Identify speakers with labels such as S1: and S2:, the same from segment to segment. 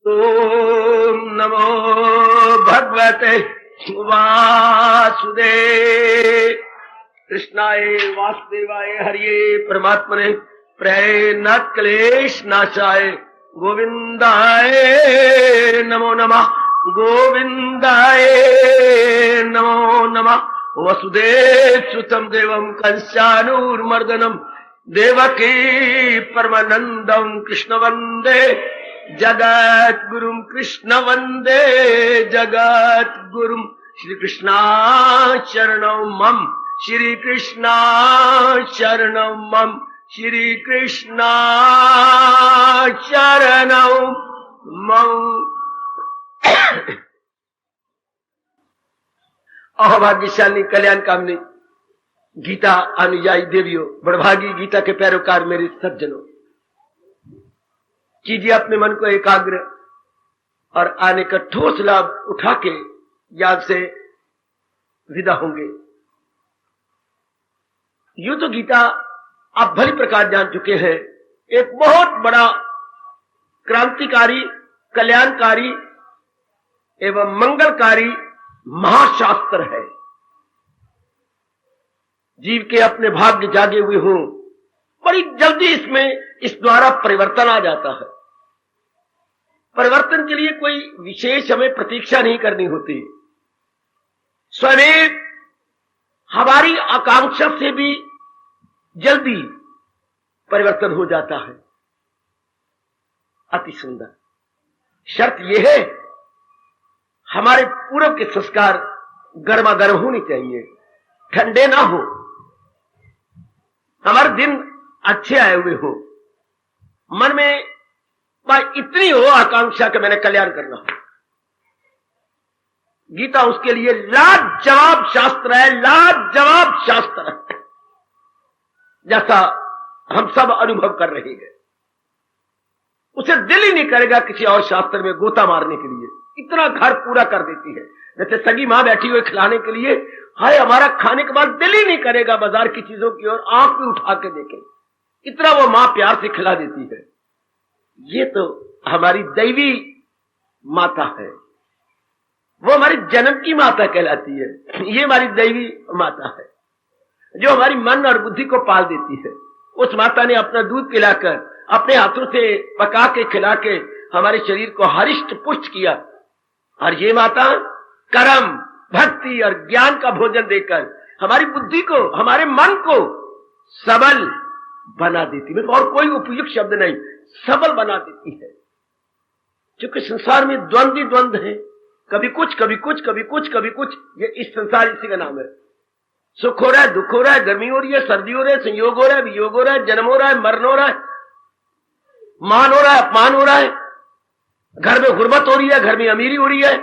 S1: ओम नमो भगवते वासुदेव कृष्णाय वासुदेवाय हरिये परमात्मने प्रेरणात् क्लेश नाशाय गोविंदाय नमो नमः गोविंदाय नमो नमः वसुदेव सुतं देवं कंसानुर्मर्दनम देवकी परमानंदं कृष्ण वंदे जगत गुरुम कृष्ण वंदे जगत गुरुम श्री कृष्णा शरणं मम श्री कृष्णा शरणं मम श्री कृष्णा शरणं मम। अहोभाग्यशाली कल्याण कामनी गीता अनुयायी देवियों, बड़भागी गीता के पैरोकार मेरे सज्जनों, कीजिए अपने मन को एकाग्र और आने का ठोस लाभ उठा के याद से विदा होंगे। यूं तो गीता आप भली प्रकार जान चुके हैं, एक बहुत बड़ा क्रांतिकारी, कल्याणकारी एवं मंगलकारी महाशास्त्र है। जीव के अपने भाग्य जागे हुए हों, बड़ी जल्दी इसमें इस द्वारा परिवर्तन आ जाता है। परिवर्तन के लिए कोई विशेष हमें प्रतीक्षा नहीं करनी होती, स्वयं हमारी आकांक्षा से भी जल्दी परिवर्तन हो जाता है। अति सुंदर। शर्त यह है हमारे पूर्व के संस्कार गर्मा गर्म होनी चाहिए, ठंडे ना हो, हमारे दिन अच्छे आए हुए हो, मन में इतनी हो आकांक्षा कि मैंने कल्याण करना हो। गीता उसके लिए लाजवाब शास्त्र है, लाजवाब शास्त्र है, जैसा हम सब अनुभव कर रहे हैं। उसे दिल ही नहीं करेगा किसी और शास्त्र में गोता मारने के लिए, इतना घर पूरा कर देती है। जैसे सगी मां बैठी हुई खिलाने के लिए, हाय हमारा खाने के बाद दिल ही नहीं करेगा बाजार की चीजों की ओर आंख भी उठा के देखे, इतना वो मां प्यार से खिला देती है। ये तो हमारी दैवी माता है, वो हमारी जन्म की माता कहलाती है। ये हमारी दैवी माता है जो हमारी मन और बुद्धि को पाल देती है। उस माता ने अपना दूध पिलाकर, अपने हाथों से पका के खिला के हमारे शरीर को हरिष्ट पुष्ट किया। और ये माता कर्म, भक्ति और ज्ञान का भोजन देकर हमारी बुद्धि को, हमारे मन को सबल बना देती है। और कोई उपयुक्त शब्द नहीं, सबल बना देती है। क्योंकि संसार में द्वंद ही द्वंद है, कभी कुछ कभी कुछ, कभी कुछ कभी कुछ। ये इस संसार इसी का नाम है। सुख हो रहा है, दुख हो रहा है, गर्मी हो रही है, सर्दी हो रही है, संयोग हो रहा है, वियोग हो रहा है, जन्म हो रहा है, मरण हो रहा है, मान हो रहा है, अपमान हो रहा है, घर में गुर्बत हो रही है, घर में अमीरी हो रही है।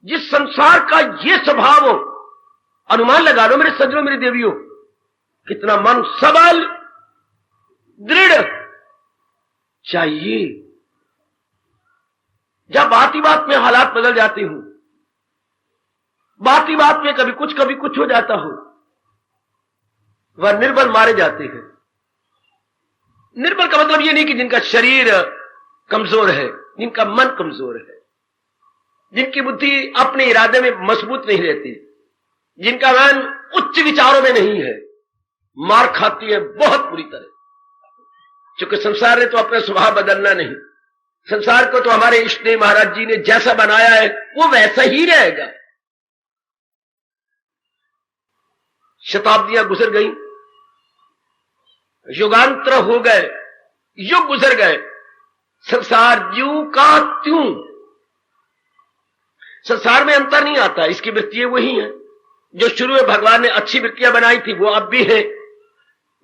S1: जिस संसार का ये स्वभाव हो, अनुमान लगा लो मेरे सज्जनों, मेरी देवियों, कितना मन सबल दृढ़ चाहिए। जब बात ही बात में हालात बदल जाती हूं, बात ही बात में कभी कुछ हो जाता हो, वह निर्बल मारे जाते हैं। निर्बल का मतलब यह नहीं कि जिनका शरीर कमजोर है, जिनका मन कमजोर है, जिनकी बुद्धि अपने इरादे में मजबूत नहीं रहती, जिनका मन उच्च विचारों में नहीं है, मार खाती है बहुत बुरी तरह। क्योंकि संसार ने तो अपना स्वभाव बदलना नहीं, संसार को तो हमारे इष्ट देव महाराज जी ने जैसा बनाया है वो वैसा ही रहेगा। शताब्दियां गुजर गई, युगांतर हो गए, युग गुजर गए, संसार यूं का त्यों। संसार में अंतर नहीं आता, इसकी वृत्तियां वही हैं। जो शुरू में भगवान ने अच्छी वृत्तियां बनाई थी वो अब भी है,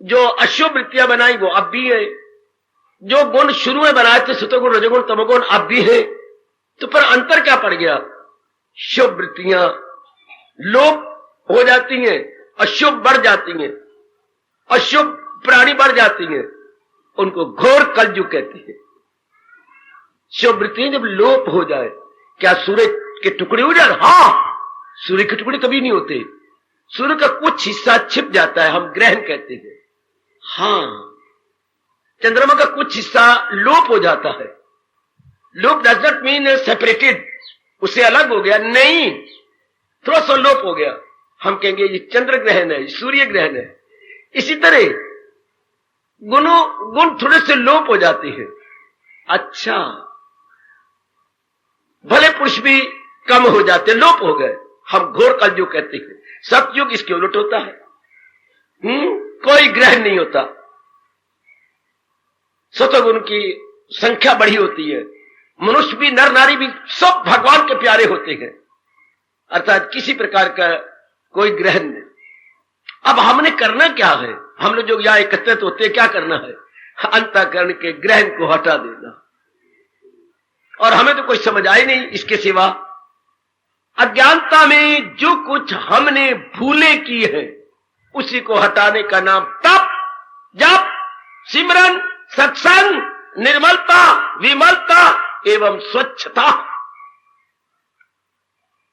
S1: जो अशुभ वृत्तियां बनाई वो अब भी है, जो गुण शुरू में बनाए थे सतोगुण रजोगुण तमोगुण अब भी है। तो पर अंतर क्या पड़ गया? शुभ वृत्तियां लोप हो जाती हैं, अशुभ बढ़ जाती हैं, अशुभ प्राणी बढ़ जाती हैं, उनको घोर कलयुग कहते हैं। शुभ वृत्तियां जब लोप हो जाए, क्या सूर्य के टुकड़े हो जाए? हाँ, सूर्य के टुकड़े कभी नहीं होते, सूर्य का कुछ हिस्सा छिप जाता है, हम ग्रहण कहते हैं। हाँ, चंद्रमा का कुछ हिस्सा लोप हो जाता है, लोप डज नॉट मीन सेपरेटेड, उससे अलग हो गया, नहीं, थोड़ा सा लोप हो गया। हम कहेंगे ये चंद्र ग्रहण है, सूर्य ग्रहण है। इसी तरह गुण थोड़े से लोप हो जाते हैं। अच्छा, भले पुरुष भी कम हो जाते, लोप हो गए, हम घोर कलयुग कहते हैं। सतयुग इसके उलट होता है। कोई ग्रहण नहीं होता, सतगुण की संख्या बड़ी होती है, मनुष्य भी, नर नारी भी, सब भगवान के प्यारे होते हैं, अर्थात किसी प्रकार का कोई ग्रहण नहीं। अब हमने करना क्या है? हम लोग जो यहां एकत्रित होते हैं, क्या करना है? अंतःकरण के ग्रहण को हटा देना। और हमें तो कोई समझ आई नहीं इसके सिवा। अज्ञानता में जो कुछ हमने भूले की है, उसी को हटाने का नाम तप, जप, सिमरन, सत्संग, निर्मलता, विमलता एवं स्वच्छता।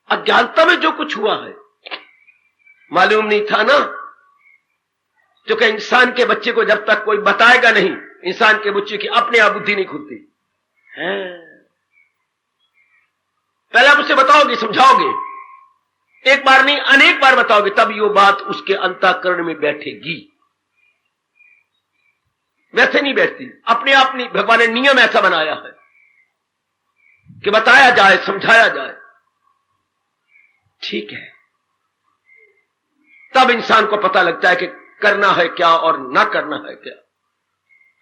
S1: अज्ञानता में जो कुछ हुआ है, मालूम नहीं था ना, क्योंकि इंसान के बच्चे को जब तक कोई बताएगा नहीं, इंसान के बच्चे की अपने आप बुद्धि नहीं खुलती है। पहले आप उसे बताओगे, समझाओगे, एक बार नहीं अनेक बार बताओगे, तब ये बात उसके अंतःकरण में बैठेगी। वैसे नहीं बैठती, अपने आप नहीं। भगवान ने नियम ऐसा बनाया है कि बताया जाए, समझाया जाए, ठीक है, तब इंसान को पता लगता है कि करना है क्या और ना करना है क्या।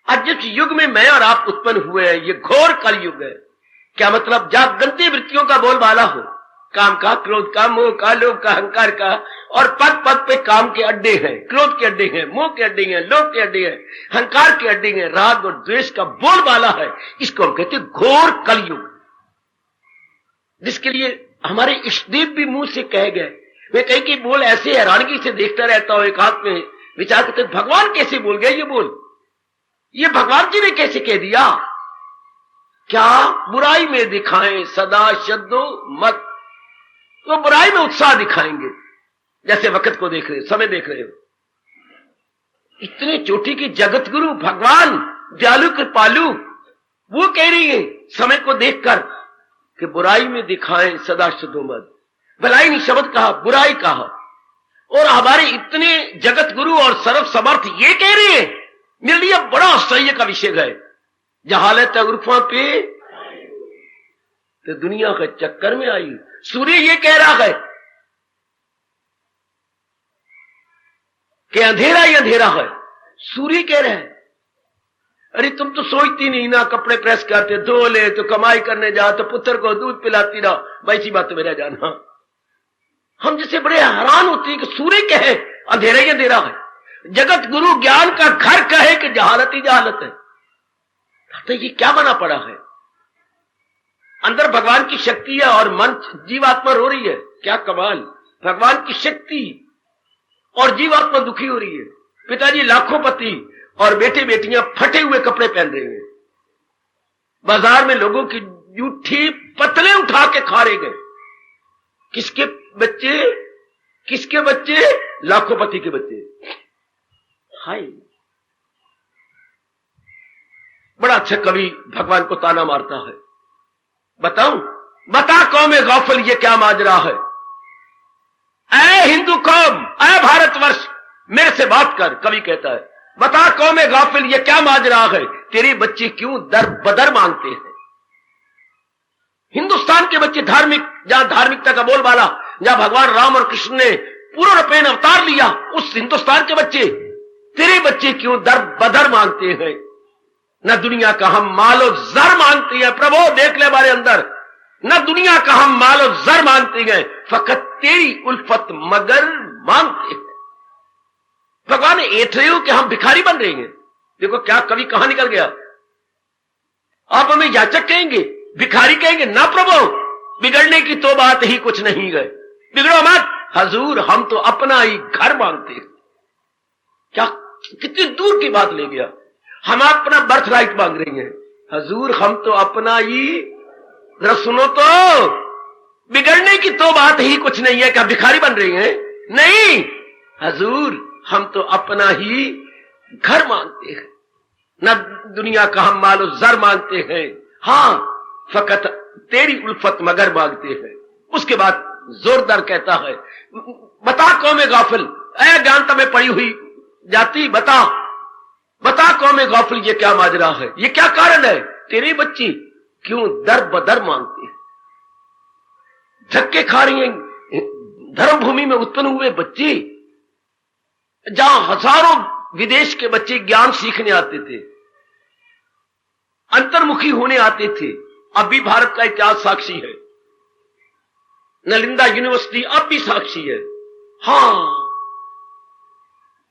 S1: आज जिस युग में मैं और आप उत्पन्न हुए हैं, ये घोर कलयुग है। क्या मतलब? जागंती वृत्तियों का बोलबाला हो, काम का, क्रोध का, मोह का, लोभ का, अहंकार का, और पद पद पे काम के अड्डे हैं, क्रोध के अड्डे हैं, मोह के अड्डे हैं, लोभ के अड्डे हैं, अहंकार के अड्डे हैं, राग और द्वेष का बोलबाला है। इसको हम कहते हैं घोर कलयुग, जिसके लिए हमारे इष्टदेव भी मुंह से कह गए। वे कहीं की बोल ऐसे हैरानगी से देखता रहता हो, एक हाथ में विचार करते भगवान कैसे बोल गए ये बोल, ये भगवान जी ने कैसे कह दिया? क्या बुराई में दिखाएं सदा शब्दो मत, तो बुराई में उत्साह दिखाएंगे, जैसे वक्त को देख रहे हो, समय देख रहे हो। इतने चोटी की जगत गुरु भगवान दयालु कृपालु, वो कह रही है समय को देखकर कि बुराई में दिखाएं सदा शब्दो मत। भलाई नहीं शब्द कहा, बुराई कहा, और हमारे इतने जगत गुरु और सर्व समर्थ ये कह रहे हैं। मेरे लिए बड़ा आश्चर्य का विषय है। जहालत उर्फा पे तो दुनिया के चक्कर में आई। सूर्य ये कह रहा है कि अंधेरा ही अंधेरा है, सूर्य कह रहा है अरे तुम तो सोचती नहीं ना, कपड़े प्रेस करते, धो ले तो कमाई करने जा, तो पुत्र को दूध पिलाती रहो, वैसी बात तो मेरा जाना। हम जैसे बड़े हैरान होते हैं कि सूर्य कहे अंधेरा ही अंधेरा है, जगत गुरु ज्ञान का घर कहे कि जहालत ही जहालत है। तो ये क्या बना पड़ा है? अंदर भगवान की शक्ति है और मन जीवात्मा रो रही है। क्या कमाल, भगवान की शक्ति और जीवात्मा दुखी हो रही है। पिताजी लाखों पति और बेटे बेटियां फटे हुए कपड़े पहन रहे हैं, बाजार में लोगों की जूठी पतले उठा के खा रहे गए। किसके बच्चे? किसके बच्चे? लाखों पति के बच्चे। हाय, बड़ा अच्छा कवि भगवान को ताना मारता है। बताऊं, बता कौमे गौफल ये क्या माजरा है। ऐ हिंदू कौम, ऐ भारतवर्ष, मेरे से बात कर। कवि कहता है बता कौमे गौफल ये क्या माजरा है, तेरे बच्चे क्यों दर बदर मांगते हैं। हिंदुस्तान के बच्चे धार्मिक, जहां धार्मिकता का बोलबाला, जहां भगवान राम और कृष्ण ने पूर्ण रूपेण अवतार लिया, उस हिंदुस्तान के बच्चे, तेरे बच्चे क्यों दर बदर मांगते हैं। न दुनिया का हम मालो जर मांगते हैं, प्रभु देख ले हमारे अंदर, न दुनिया का हम मालो जर मांगते हैं, फकत तेरी उल्फत मगर मांगते हैं। भगवान ऐठ रहे हो कि हम भिखारी बन रहे हैं। देखो क्या कवि कहां निकल गया। आप हमें याचक कहेंगे, भिखारी कहेंगे, ना प्रभु, बिगड़ने की तो बात ही कुछ नहीं है, बिगड़ो मत हजूर, हम तो अपना ही घर मांगते हैं। क्या कितनी दूर की बात ले गया। हम अपना बर्थ राइट मांग रही हैं, हजूर हम तो अपना ही। सुनो तो, बिगड़ने की तो बात ही कुछ नहीं है, क्या भिखारी बन रही हैं? नहीं हजूर, हम तो अपना ही घर मांगते हैं, न दुनिया का हम मालो जर मांगते हैं। हां, फकत तेरी उल्फत मगर मांगते हैं। उसके बाद जोरदार कहता है, बता कौमे गाफिल, ऐ ज्ञानता में पड़ी हुई जाती, बता बता कौमे गाफिल, ये क्या माजरा है, ये क्या कारण है, तेरे बच्चे क्यों दर बदर मांगते हैं, धक्के खा रही हैं धर्म भूमि में उत्पन्न हुए बच्चे, जहां हजारों विदेश के बच्चे ज्ञान सीखने आते थे, अंतर्मुखी होने आते थे। अब भी भारत का इतिहास साक्षी है, नालंदा यूनिवर्सिटी अब भी साक्षी है। हां,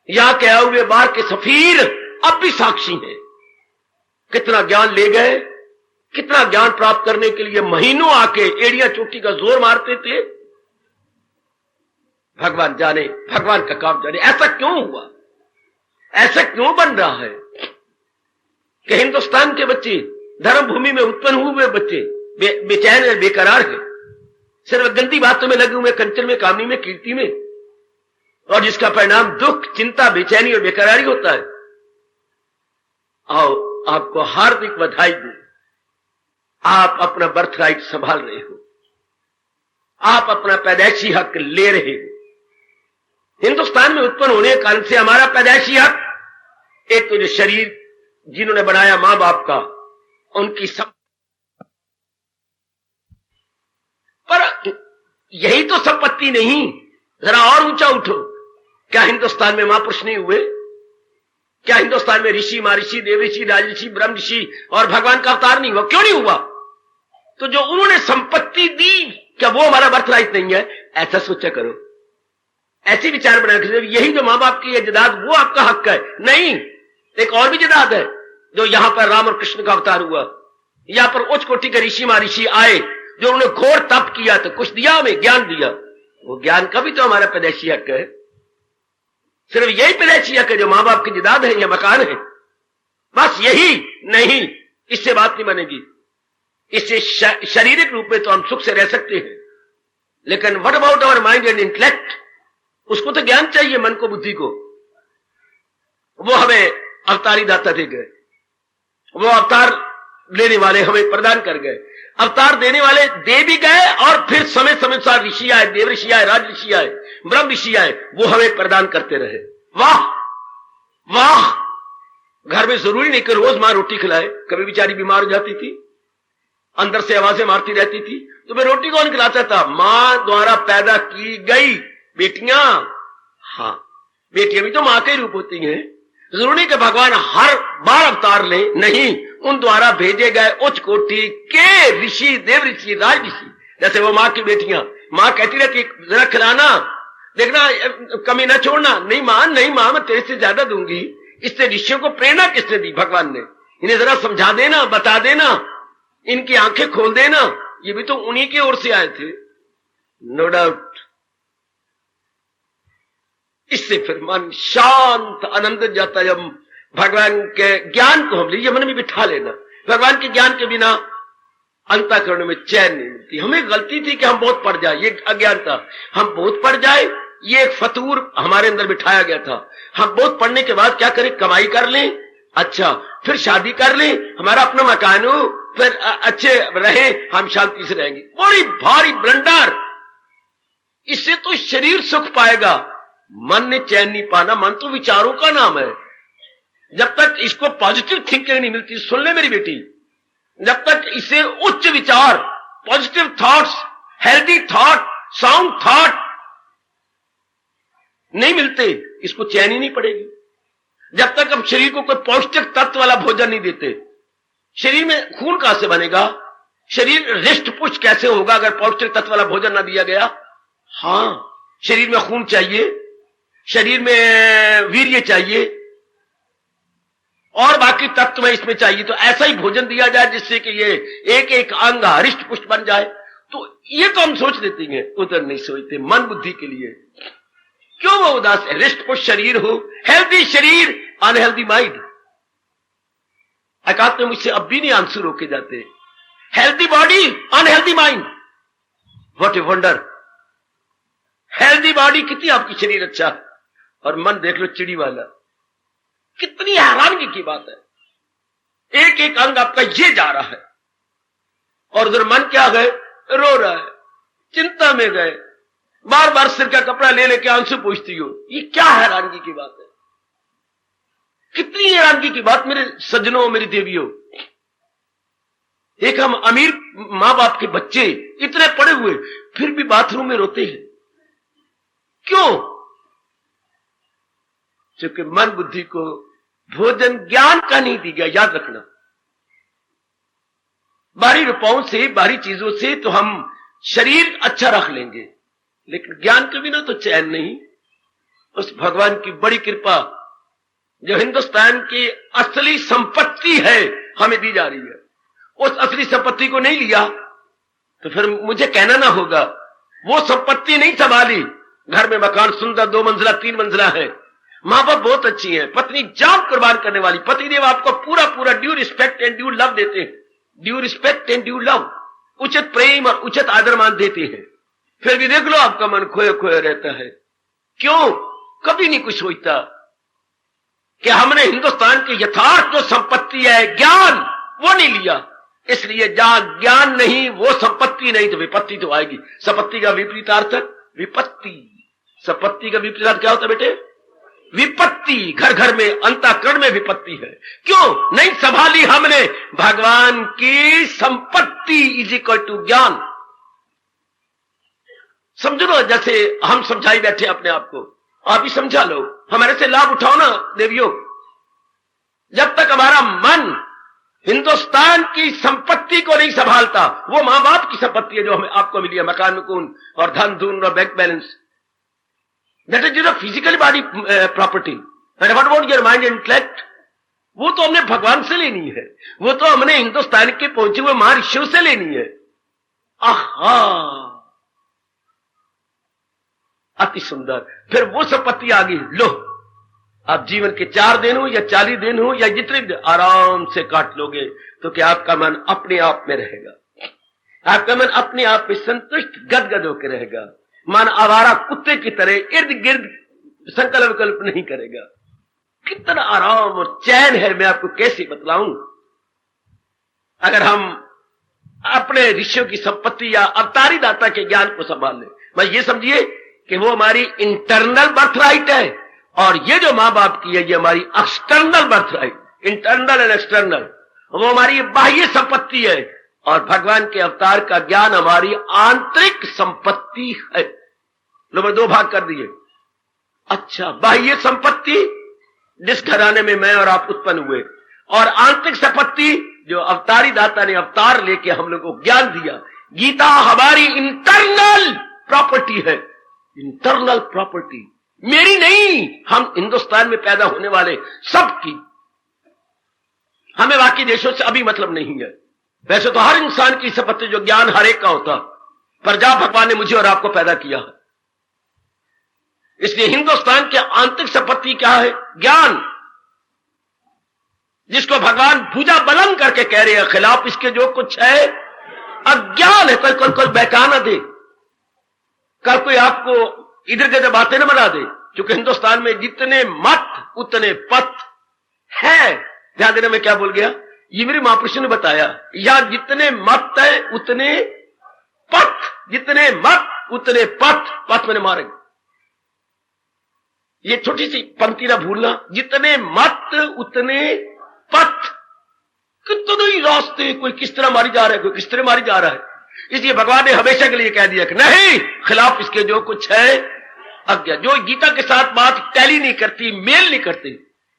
S1: यहां के आए हुए बाहर के सफीर अब भी साक्षी हैं। कितना ज्ञान ले गए, कितना ज्ञान प्राप्त करने के लिए महीनों आके एड़िया चोटी का जोर मारते थे। भगवान जाने, भगवान का काम जाने, ऐसा क्यों हुआ, ऐसा क्यों बन रहा है कि हिंदुस्तान के बच्चे, धर्म भूमि में उत्पन्न हुए बच्चे बेचैन और बेकरार है, सिर्फ गंदी बातों में लगे हुए, कंचन में, कामनी में, कीर्ति में, और जिसका परिणाम दुख, चिंता, बेचैनी और बेकरारी होता है। आओ आपको हार्दिक बधाई दूं, आप अपना बर्थ राइट संभाल रहे हो, आप अपना पैदाइशी हक ले रहे हो। हिंदुस्तान में उत्पन्न होने के कारण से हमारा पैदाइशी हक, एक तो जो शरीर जिन्होंने बनाया मां बाप का, उनकी सब, पर यही तो संपत्ति नहीं, जरा और ऊंचा उठो। क्या हिंदुस्तान में महापुरुष नहीं हुए? क्या हिंदुस्तान में ऋषि, महर्षि, देवऋषि, राजऋषि, ब्रह्म ऋषि और भगवान का अवतार नहीं हुआ? क्यों नहीं हुआ? तो जो उन्होंने संपत्ति दी, क्या वो हमारा बर्थ राइट नहीं है? ऐसा सोचा करो, ऐसे विचार बना कर, यही जो मां बाप की जदाद वो आपका हक है। नहीं, एक और भी जदाद है, जो यहां पर राम और कृष्ण का अवतार हुआ, यहां पर उच्च कोटि के ऋषि महर्षि आए, जो उन्होंने घोर तप किया, तो कुछ दिया हमें, ज्ञान दिया। वो ज्ञान का भी तो हमारा पैदाइशी हक है। सिर्फ यही पैदाइशी हक है जो मां बाप की जदाद है या मकान है, बस यही नहीं, इससे बात नहीं बनेगी। इससे शारीरिक रूप में तो हम सुख से रह सकते हैं, लेकिन what about our mind and intellect? उसको तो ज्ञान चाहिए, मन को, बुद्धि को। वो हमें अवतारी दाता दे गए, वो अवतार लेने वाले हमें प्रदान कर गए। अवतार देने वाले दे भी गए, और फिर समय समय अनुसार ऋषि आए, देव ऋषि आए, राज ऋषि आए, ब्रह्म ऋषि आए, वो हमें प्रदान करते रहे। वाह वाह, घर में जरूरी नहीं कि रोज मां रोटी खिलाए, कभी बेचारी बीमार हो जाती थी, अंदर से आवाजें मारती रहती थी, तो मैं रोटी कौन खिलाता था? मां द्वारा पैदा की गई बेटियां। हाँ, बेटियां भी तो मां के ही रूप होती हैं। जरूरी नहीं कि भगवान हर बार अवतार ले, नहीं, उन द्वारा भेजे गए उच्च कोटि के ऋषि, देव ऋषि, राज ऋषि, जैसे वो मां की बेटियां, मां कहती रहती, जरा खिलाना, देखना, कमी ना छोड़ना। नहीं मां, मैं तेरे से ज्यादा दूंगी। इससे ऋषियों को प्रेरणा किसने दी? भगवान ने। इन्हें जरा समझा देना, बता देना, इनकी आंखें खोल देना, ये भी तो उन्हीं की ओर से आए थे, नो डाउट। इससे फिर मन शांत, आनंद जाता है। जब भगवान के ज्ञान को हम लीजिए, मन में बिठा लेना। भगवान के ज्ञान के बिना अंतःकरण में चैन नहीं मिलती। हमें गलती थी कि हम बहुत पढ़ जाए, ये अज्ञानता, हम बहुत पढ़ जाए, ये एक फतूर हमारे अंदर बिठाया गया था। हम बहुत पढ़ने के बाद क्या करें? कमाई कर लें, अच्छा, फिर शादी कर लें, हमारा अपना मकान हो, फिर अच्छे रहे, हम शांति से रहेंगे। बड़ी भारी ब्लंडर। इससे तो शरीर सुख पाएगा, मन ने चैन नहीं पाना। मन तो विचारों का नाम है। जब तक इसको पॉजिटिव थिंकिंग नहीं मिलती, सुन ले मेरी बेटी, जब तक इसे उच्च विचार, positive thoughts, healthy thought, sound thought नहीं मिलते, इसको चैन ही नहीं पड़ेगी। जब तक हम शरीर को कोई पौष्टिक तत्व वाला भोजन नहीं देते, शरीर में खून कहां से बनेगा? शरीर रिष्ट पुष्ट कैसे होगा अगर पौष्टिक तत्व वाला भोजन ना दिया गया? हाँ, शरीर में खून चाहिए, शरीर में वीर्य चाहिए, और बाकी तत्व में इसमें चाहिए। तो ऐसा ही भोजन दिया जाए जिससे कि ये एक एक अंग हरिष्ट पुष्ट बन जाए। तो ये तो हम सोच लेते हैं, उधर नहीं सोचते। मन बुद्धि के लिए क्यों वो उदास है? रिष्ट पुष्ट शरीर हो, हेल्दी शरीर, अनहेल्दी माइंड। अकात में मुझसे अब भी नहीं आंसू रोके जाते। Healthy body, unhealthy mind, what a wonder. Healthy body कितनी आपकी शरीर अच्छा, और मन देख लो चिड़ी वाला। कितनी हैरानगी की बात है, एक एक अंग आपका ये जा रहा है, और उधर मन क्या गए, रो रहा है, चिंता में गए, बार बार सिर का कपड़ा ले लेके आंसू पूछती हो। ये क्या हैरानगी की बात है, कितनी हैरानगी की बात मेरे सज्जनों, मेरी देवियों। एक हम अमीर मां बाप के बच्चे इतने पड़े हुए फिर भी बाथरूम में रोते हैं, क्यों? क्योंकि मन बुद्धि को भोजन ज्ञान का नहीं दी गया। याद रखना, बाहरी रुपयों से, बाहरी चीजों से तो हम शरीर अच्छा रख लेंगे, लेकिन ज्ञान के बिना तो चैन नहीं। उस भगवान की बड़ी कृपा जो हिंदुस्तान की असली संपत्ति है हमें दी जा रही है, उस असली संपत्ति को नहीं लिया तो फिर मुझे कहना ना होगा वो संपत्ति नहीं संभाली। घर में मकान सुंदर 2 मंजिला 3 मंजिला है, मां बाप बहुत अच्छी है, पत्नी जान कुर्बान करने वाली, पतिदेव आपको पूरा पूरा due respect and due love देते हैं, due respect and due love, उचित प्रेम और उचित आदर मान देते हैं। फिर भी देख लो आपका मन खोया खोया रहता है, क्यों? कभी नहीं कुछ सोचता कि हमने हिंदुस्तान की यथार्थ जो संपत्ति है ज्ञान, वो नहीं लिया। इसलिए जहां ज्ञान नहीं वो संपत्ति नहीं तो विपत्ति तो आएगी। संपत्ति का विपरीतार्थक विपत्ति, संपत्ति का विपरीतार्थ क्या होता है बेटे? विपत्ति। घर घर में, अंतःकरण में विपत्ति है, क्यों? नहीं संभाली हमने भगवान की संपत्ति इज इक्वल टू ज्ञान। समझ लो, जैसे हम समझाई बैठे अपने आप को, आप भी समझा लो, हमारे से लाभ उठाओ ना देवियों। जब तक हमारा मन हिंदुस्तान की संपत्ति को नहीं संभालता, वो मां बाप की संपत्ति है जो हमें आपको मिली है, मकान मकून और धन धून और bank balance, that is your physical body property. And what about your mind and intellect? वो तो हमने भगवान से लेनी है, वो तो हमने हिंदुस्तान के पहुंचे हुए महर्षियों से लेनी है। आहा, अति सुंदर। फिर वो संपत्ति आ गई, लो आप जीवन के 4 दिन हो या 40 दिन हो या जितने दिन आराम से काट लोगे तो क्या आपका मन अपने आप में रहेगा, आपका मन अपने आप में संतुष्ट गदगद होकर रहेगा। मन आवारा कुत्ते की तरह इर्द गिर्द संकल्प विकल्प नहीं करेगा। कितना आराम और चैन है, मैं आपको कैसे बतलाऊं। अगर हम अपने ऋषियों की संपत्ति या अवतारी दाता के ज्ञान को संभाल लें, मैं ये समझिए कि वो हमारी इंटरनल बर्थ राइट है, और ये जो मां बाप की है ये हमारी external birth right, internal and external, वो हमारी बाह्य संपत्ति है, और भगवान के अवतार का ज्ञान हमारी आंतरिक संपत्ति है। लो मैं 2 भाग कर दिए। अच्छा, बाह्य संपत्ति जिस घराने में मैं और आप उत्पन्न हुए, और आंतरिक संपत्ति जो अवतारी दाता ने अवतार लेके हम लोग को ज्ञान दिया। गीता हमारी इंटरनल प्रॉपर्टी है, इंटरनल प्रॉपर्टी, मेरी नहीं, हम हिंदुस्तान में पैदा होने वाले सबकी। हमें बाकी देशों से अभी मतलब नहीं है। वैसे तो हर इंसान की संपत्ति जो ज्ञान हर एक का होता, पर जहां भगवान ने मुझे और आपको पैदा किया है, इसलिए हिंदुस्तान की आंतरिक संपत्ति क्या है? ज्ञान, जिसको भगवान भुजा बुलंद करके कह रहे हैं खिलाफ इसके जो कुछ है अज्ञान है। कल कोई बहका ना दे, कल कोई आपको इधर के बातें न बना दे, क्योंकि हिंदुस्तान में जितने मत उतने पथ है। ध्यान देना, मैं क्या बोल गया, ये मेरे महापुरुषों ने बताया, यहां जितने मत है उतने पथ, जितने मत उतने पथ, पथ मैंने मारेंगे। ये छोटी सी पंक्ति ना भूलना, जितने मत उतने पथ। कितने ही रास्ते, कोई किस तरह मारी जा रहा है, कोई किस तरह मारी जा रहा है। इसलिए भगवान ने हमेशा के लिए कह दिया कि नहीं, खिलाफ इसके जो कुछ है अज्ञा। जो गीता के साथ बात टैली नहीं करती, मेल नहीं करती,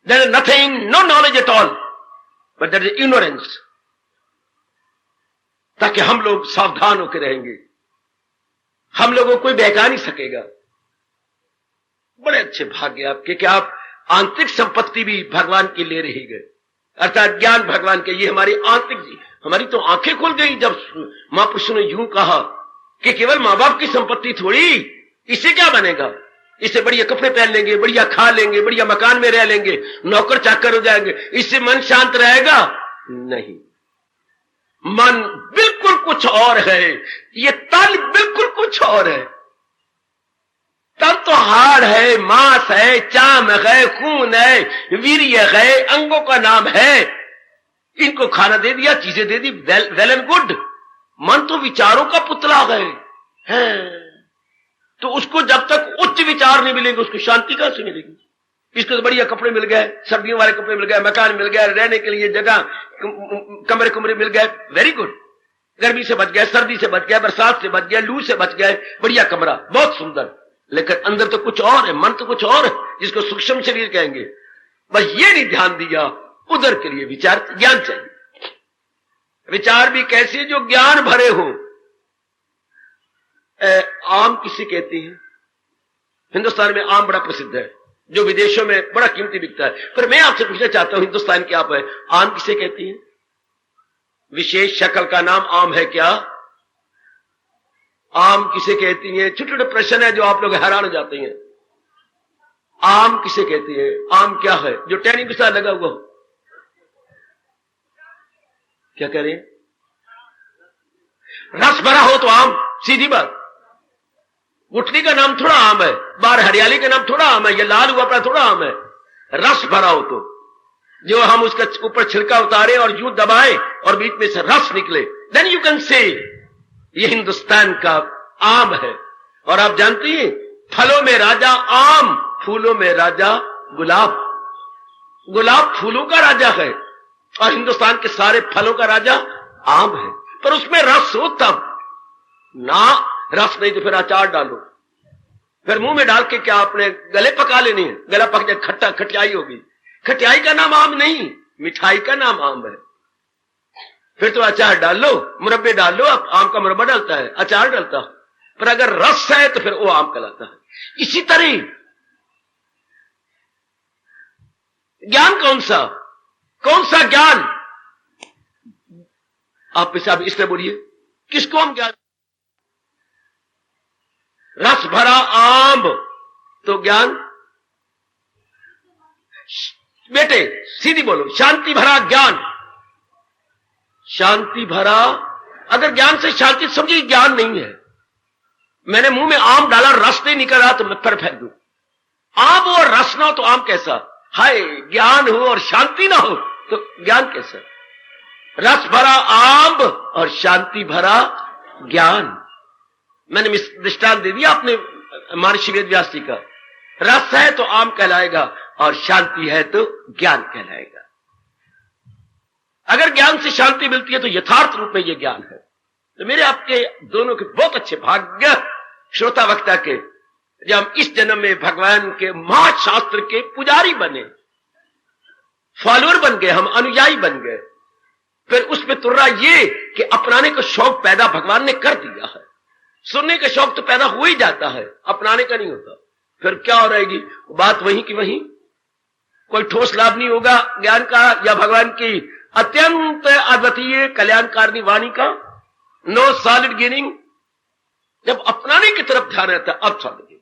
S1: there is nothing, no knowledge at all, but there is ignorance. ताकि हम लोग सावधान होकर रहेंगे, हम लोगों को कोई बहका नहीं सकेगा। बड़े अच्छे भाग्य आपके कि आप आंतरिक संपत्ति भी भगवान की ले रही गए, अर्थात ज्ञान भगवान के। ये हमारी आंतरिक, हमारी तो आंखें खुल गई जब महापुरुषों ने यूं कहा कि केवल मां बाप की संपत्ति थोड़ी, इससे क्या बनेगा, इससे बढ़िया कपड़े पहन लेंगे, बढ़िया खा लेंगे, बढ़िया मकान में रह लेंगे, नौकर चाकर हो जाएंगे, इससे मन शांत रहेगा? नहीं, मन बिल्कुल कुछ और है, ये तन बिल्कुल कुछ और है। तन तो हाड़ है, मांस है, चाम है, खून है, वीर्य है, अंगों का नाम है। इनको खाना दे दिया, चीजें दे दी, वेल एंड गुड। मन तो विचारों का पुतला है। तो उसको जब तक उच्च विचार नहीं मिलेंगे उसको शांति कहां से मिलेगी? इसको तो बढ़िया कपड़े मिल गए, सर्दियों वाले कपड़े मिल गए, मकान मिल गया, रहने के लिए जगह, कमरे मिल गए, वेरी गुड। गर्मी से बच गया, सर्दी से बच गया, बरसात से बच गया, लू से बच गया, बढ़िया कमरा, बहुत सुंदर। लेकिन अंदर तो कुछ और है, मन तो कुछ और है, जिसको सूक्ष्म शरीर कहेंगे। बस ये नहीं ध्यान दिया, उधर के लिए विचार, ज्ञान चाहिए। विचार भी कैसे? जो ज्ञान भरे हो। आम किसे कहते हैं? हिंदुस्तान में आम बड़ा प्रसिद्ध है, जो विदेशों में बड़ा कीमती बिकता है। पर मैं आपसे पूछना चाहता हूं, हिंदुस्तान के आप है, आम किसे कहती है? विशेष शक्ल का नाम आम है क्या? आम किसे कहती है? छोटे छोटे प्रश्न है जो आप लोग हैरान हो जाते हैं। आम किसे कहती है? आम क्या है? जो टहनी के साथ लगा हुआ हो। क्या कह रहे हैं? रस भरा हो तो आम, सीधी बात। गुठली का नाम थोड़ा आम है, बाहर हरियाली का नाम थोड़ा आम है, ये लाल हुआ पड़ा थोड़ा आम है। रस भरा हो तो, जो हम उसका ऊपर छिलका उतारे और यूं दबाए और बीच में से रस निकले, देन यू कैन से ये हिंदुस्तान का आम है। और आप जानती हैं, फलों में राजा आम, फूलों में राजा गुलाब। गुलाब फूलों का राजा है और हिंदुस्तान के सारे फलों का राजा आम है। पर उसमें रस हो तब ना, रस नहीं तो फिर अचार डालो, फिर मुंह में डाल के क्या आपने गले पका लेनी है? गला पक जाए, खट्टा खटियाई होगी। खटियाई का नाम आम नहीं, मिठाई का नाम आम है। फिर तो अचार डाल लो, मुरब्बे डाल लो, आम का मुरब्बा डालता है, अचार डालता है। पर अगर रस है तो फिर वो आम कहलाता है। इसी तरह ज्ञान कौन सा ज्ञान? आप साहब इससे बोलिए, किसको हम ज्ञान? रस भरा आम तो ज्ञान। बेटे सीधी बोलो, शांति भरा ज्ञान। शांति भरा, अगर ज्ञान से शांति समझिए ज्ञान नहीं है। मैंने मुंह में आम डाला, रस नहीं निकल रहा तो मैं फिर फेंक दूं। आम और रस ना हो तो आम कैसा? हाय, ज्ञान हो और शांति ना हो तो ज्ञान कैसा? रस भरा आम और शांति भरा ज्ञान। मैंने दृष्टांत दे दिया आपने महर्षि वेदव्यास जी का। रस है तो आम कहलाएगा और शांति है तो ज्ञान कहलाएगा। अगर ज्ञान से शांति मिलती है तो यथार्थ रूप में यह ज्ञान है। तो मेरे आपके दोनों के बहुत अच्छे भाग्य श्रोता वक्ता के, जब हम इस जन्म में भगवान के महाशास्त्र के पुजारी बने, फॉलोअर बन गए, हम अनुयायी बन गए। फिर उसमें तुर्रा ये कि अपनाने का शौक पैदा भगवान ने कर दिया है। सुनने का शौक तो पैदा हो ही जाता है, अपनाने का नहीं होता। फिर क्या हो रहेगी बात? वहीं की वहीं, कोई ठोस लाभ नहीं होगा ज्ञान का या भगवान की अत्यंत अद्वितीय कल्याणकारिणी वाणी का। No solid gaining. जब अपनाने की तरफ ध्यान रहता है अब सॉलिड गेनिंग।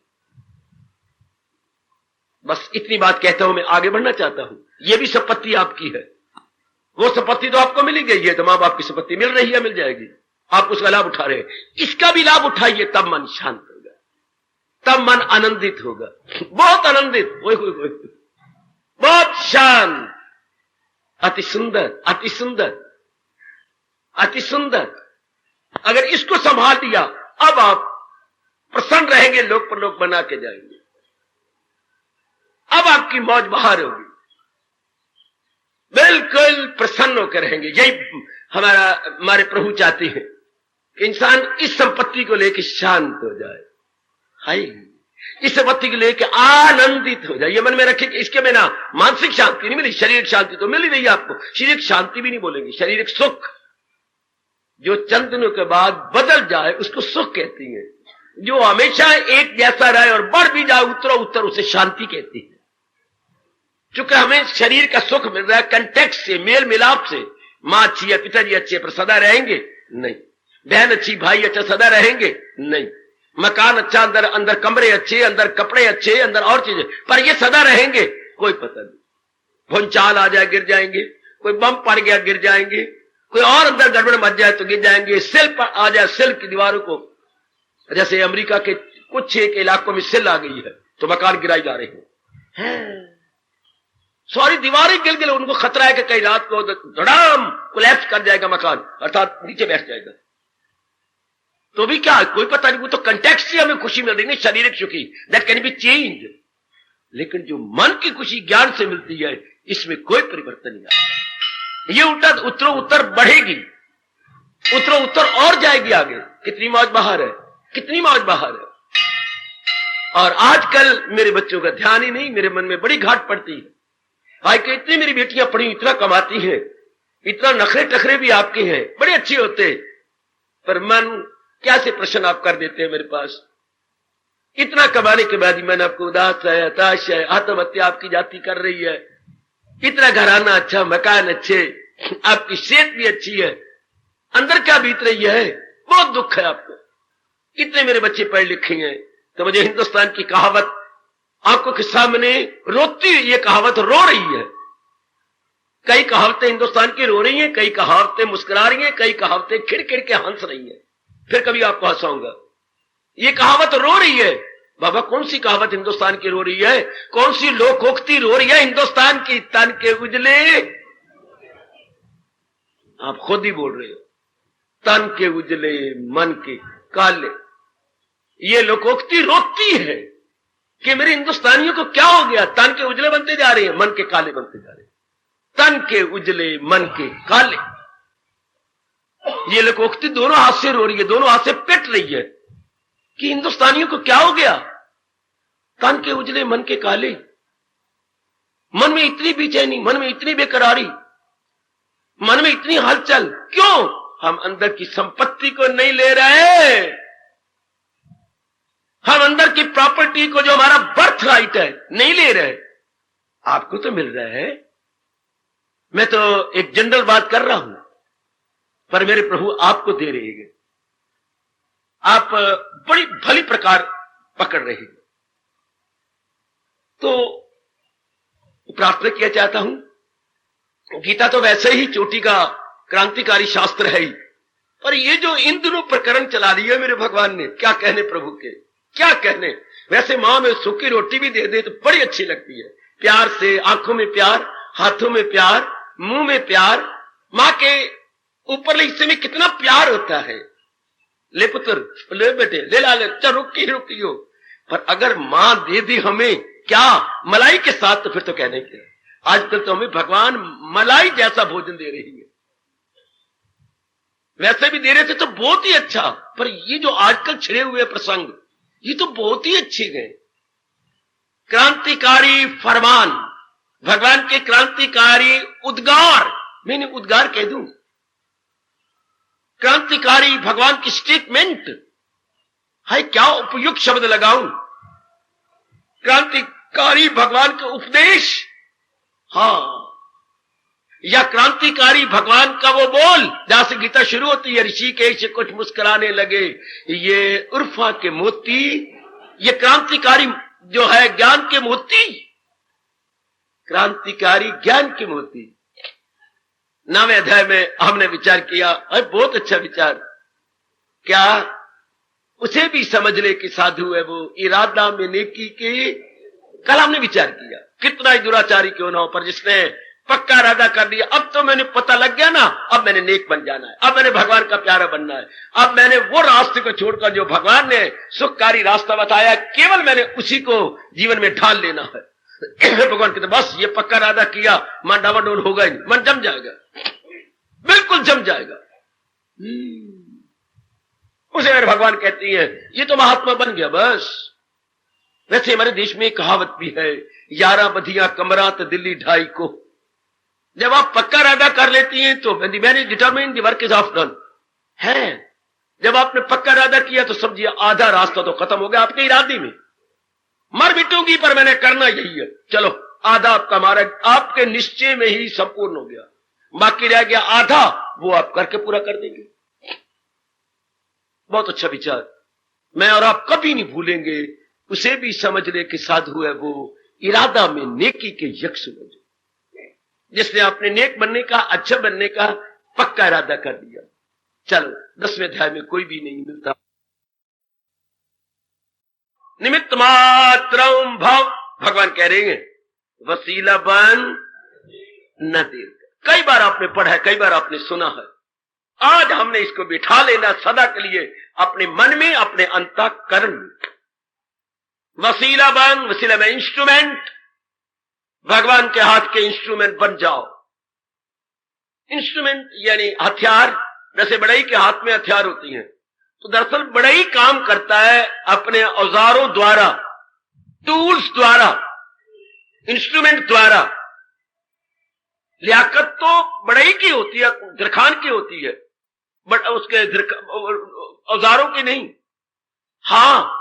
S1: बस इतनी बात कहता हूं, मैं आगे बढ़ना चाहता हूं। यह भी संपत्ति आपकी है, वो संपत्ति तो आपको मिल गई है, तो मां बाप की संपत्ति मिल रही है, मिल जाएगी, आप उसका लाभ उठा रहे हैं। इसका भी लाभ उठाइए, तब मन शांत होगा, तब मन आनंदित होगा, बहुत आनंदित, बहुत शांत, अति सुंदर, अति सुंदर, अति सुंदर। अगर इसको संभाल लिया, अब आप प्रसन्न रहेंगे, लोक पर लोक बना के जाएंगे। अब आपकी मौज बहार होगी, बिल्कुल प्रसन्न होकर रहेंगे। यही हमारे प्रभु चाहते हैं कि इंसान इस संपत्ति को लेकर शांत हो जाए। हाय, इस संपत्ति को लेकर आनंदित हो जाए। ये मन में रखें कि इसके बिना मानसिक शांति नहीं मिली, शारीरिक शांति तो मिल ही नहीं आपको। शारीरिक शांति भी नहीं बोलेंगे, शारीरिक सुख जो चंद दिनों के बाद बदल जाए उसको सुख कहती है। जो हमेशा एक जैसा रहे और बढ़ भी जाए उत्तरो उत्तर, उसे शांति कहती है। चूंकि हमें शरीर का सुख मिल रहा है कंटेक्ट से, मेल मिलाप से। मां अच्छी है, पिताजी अच्छे, पर सदा रहेंगे नहीं। बहन अच्छी, भाई अच्छा, सदा रहेंगे नहीं। मकान अच्छा, अंदर अंदर कमरे अच्छे, अंदर कपड़े अच्छे, अंदर और चीजें, पर ये सदा रहेंगे कोई पता नहीं। भूचाल आ जाए गिर जाएंगे, कोई बम पड़ गया गिर जाएंगे, कोई और अंदर गड़बड़ मच जाए तो गिर जाएंगे। सिल पर आ जाए, सिल की दीवारों को, जैसे अमेरिका के कुछ एक इलाकों में सिल आ गई है तो मकान गिराई जा रहे हैं। सॉरी, दीवारें गिर गई, उनको खतरा है कि कई रात को धड़ाम कोलैप्स कर जाएगा मकान, अर्थात नीचे बैठ जाएगा। तो भी क्या, कोई पता नहीं, वो तो कंटेक्स्ट से हमें खुशी मिल रही है, शारीरिक सुखी, दैट कैन बी चेंज। लेकिन जो मन की खुशी ज्ञान से मिलती है, इसमें कोई परिवर्तन नहीं आता। ये उल्टा उत्तरों उत्तर बढ़ेगी, उत्तरों उत्तर और जाएगी आगे। कितनी मौज बहार है, कितनी मौज बहार है। और आजकल मेरे बच्चों का ध्यान ही नहीं, मेरे मन में बड़ी घाट पड़ती है। आज के इतनी मेरी बेटियां पढ़ी, इतना कमाती हैं, इतना नखरे टखरे भी आपके हैं, बड़े अच्छे होते, पर मन क्या से प्रश्न आप कर देते हैं मेरे पास। इतना कमाने के बाद ही मन आपको उदास है, हताश है, आत्महत्या आपकी जाति कर रही है। इतना घराना अच्छा, मकान अच्छे, आपकी सेहत भी अच्छी है, अंदर क्या बीत रही है, बहुत दुख है आपको। इतने मेरे बच्चे पढ़े लिखे हैं, तो मुझे हिंदुस्तान की कहावत आंखों के सामने रोती हुई, ये कहावत रो रही है। कई कहावतें हिंदुस्तान की रो रही हैं, कई कहावतें मुस्कुरा रही हैं, कई कहावतें खिड़खिड़ के हंस रही हैं। फिर कभी आपको हंसाऊंगा। ये कहावत रो रही है। बाबा कौन सी कहावत हिंदुस्तान की रो रही है, कौन सी लोकोक्ति रो रही है हिंदुस्तान की? तन के उजले, आप खुद ही बोल रहे हो, तन के उजले मन के काले। ये लोकोक्ति रोती है कि मेरे हिंदुस्तानियों को क्या हो गया, तन के उजले बनते जा रहे हैं, मन के काले बनते जा रहे हैं। तन के उजले मन के काले, ये लोकोक्ति दोनों हाथ से रो रही है, दोनों हाथ से पिट रही है कि हिंदुस्तानियों को क्या हो गया, तन के उजले मन के काले। मन में इतनी बेचैनी, मन में इतनी बेकरारी, मन में इतनी हलचल क्यों? हम अंदर की संपत्ति को नहीं ले रहे, हम अंदर की प्रॉपर्टी को, जो हमारा बर्थ राइट है, नहीं ले रहे। आपको तो मिल रहा है, मैं तो एक जनरल बात कर रहा हूं, पर मेरे प्रभु आपको दे रहे हैं, आप बड़ी भली प्रकार पकड़ रहे हैं। तो प्रार्थना किया चाहता हूं, गीता तो वैसे ही चोटी का क्रांतिकारी शास्त्र है ही, पर ये जो इन दिनों प्रकरण चला दिया मेरे भगवान ने, क्या कहने प्रभु के, क्या कहने। वैसे मां में सूखी रोटी भी दे दे तो बड़ी अच्छी लगती है, प्यार से, आंखों में प्यार, हाथों में प्यार, मुंह में प्यार। मां के ऊपर हिस्से में कितना प्यार होता है। ले पुत्र, ले बेटे, ले ला ले, चल रुकियो। पर अगर मां दे दी हमें क्या, मलाई के साथ, तो फिर तो कहने के आजकल तो हमें भगवान मलाई जैसा भोजन दे रही है। वैसे भी दे रहे थे तो बहुत ही अच्छा, पर ये जो आजकल छिड़े हुए प्रसंग, ये तो बहुत ही अच्छे गए। क्रांतिकारी फरमान, भगवान के क्रांतिकारी उद्गार, मैंने उद्गार कह दूं, क्रांतिकारी भगवान की स्टेटमेंट है, क्या उपयुक्त शब्द लगाऊं, क्रांतिकारी भगवान के उपदेश, हां, या क्रांतिकारी भगवान का वो बोल जहां से गीता शुरू होती है, ऋषिकेश कुछ मुस्कुराने लगे, ये उर्फा के मोती, ये क्रांतिकारी जो है ज्ञान के मोती, क्रांतिकारी ज्ञान के मोती। 9वें अध्याय में हमने विचार किया, बहुत अच्छा विचार, क्या उसे भी समझ ले कि साधु है वो, इरादा में नेकी की। कल हमने विचार किया, कितना ही दुराचारी क्यों ना हो, पर जिसने पक्का इरादा कर लिया, अब तो मैंने पता लग गया ना, अब मैंने नेक बन जाना है, अब मैंने भगवान का प्यारा बनना है, अब मैंने वो रास्ते को छोड़कर जो भगवान ने सुखकारी रास्ता बताया, केवल मैंने उसी को जीवन में ढाल लेना है। भगवान कहते बस ये पक्का इरादा किया, मन डावाडोल होगा ही, मन जम जाएगा, बिल्कुल जम जाएगा। उसे मेरे भगवान कहती है ये तो महात्मा बन गया बस। वैसे हमारे देश में एक कहावत भी है, 11 बधिया कमरात दिल्ली ढाई को। जब आप पक्का इरादा कर लेती हैं तो man is determined the work is of done है। जब आपने पक्का इरादा किया तो समझिए आधा रास्ता तो खत्म हो गया आपके इरादे में। मर मिटूंगी पर मैंने करना यही है, चलो आधा आपका मार्ग आपके निश्चय में ही संपूर्ण हो गया, बाकी रह गया आधा, वो आप करके पूरा कर देंगे। बहुत अच्छा विचार, मैं और आप कभी नहीं भूलेंगे। उसे भी समझ ले कि साधु है वो, इरादा में नेकी के यक्ष समझ, जिसने अपने नेक बनने का, अच्छा बनने का पक्का इरादा कर दिया। चलो 10वें अध्याय में कोई भी नहीं मिलता। निमित्त मात्रम भव, भगवान कह रहे हैं वसीला बन न देर। कई बार आपने पढ़ा है, कई बार आपने सुना है, आज हमने इसको बिठा लेना सदा के लिए अपने मन में, अपने अंतःकरण में। वसीला बन, वसीला में इंस्ट्रूमेंट, भगवान के हाथ के इंस्ट्रूमेंट बन जाओ। इंस्ट्रूमेंट यानी हथियार, जैसे बढ़ई के हाथ में हथियार होती हैं, तो दरअसल बढ़ई काम करता है अपने औजारों द्वारा, टूल्स द्वारा, इंस्ट्रूमेंट द्वारा। लियाकत तो बढ़ई की होती है, दरखान की होती है, बट उसके औजारों की नहीं। हाँ,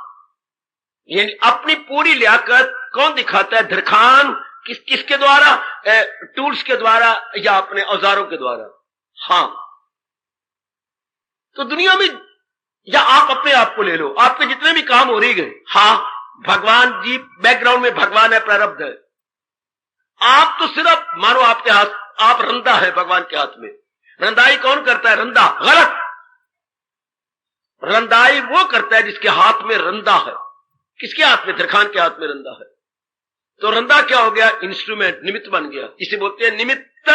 S1: यानी अपनी पूरी लियाकत कौन दिखाता है? दरखान किसके द्वारा? टूल्स के द्वारा या अपने औजारों के द्वारा। हाँ, तो दुनिया में, या आप अपने आप को ले लो, आपके जितने भी काम हो रही गए, हाँ भगवान जी बैकग्राउंड में भगवान है, प्रारब्ध है। आप तो सिर्फ मानो आपके हाथ, आप रंदा है भगवान के हाथ में। रंदाई कौन करता है? रंदा। गलत। रंदाई वो करता है जिसके हाथ में रंदा है। किसके हाथ में? दरखान के हाथ में रंदा है। तो रंदा क्या हो गया? इंस्ट्रूमेंट, निमित्त बन गया। इसे बोलते हैं निमित्त।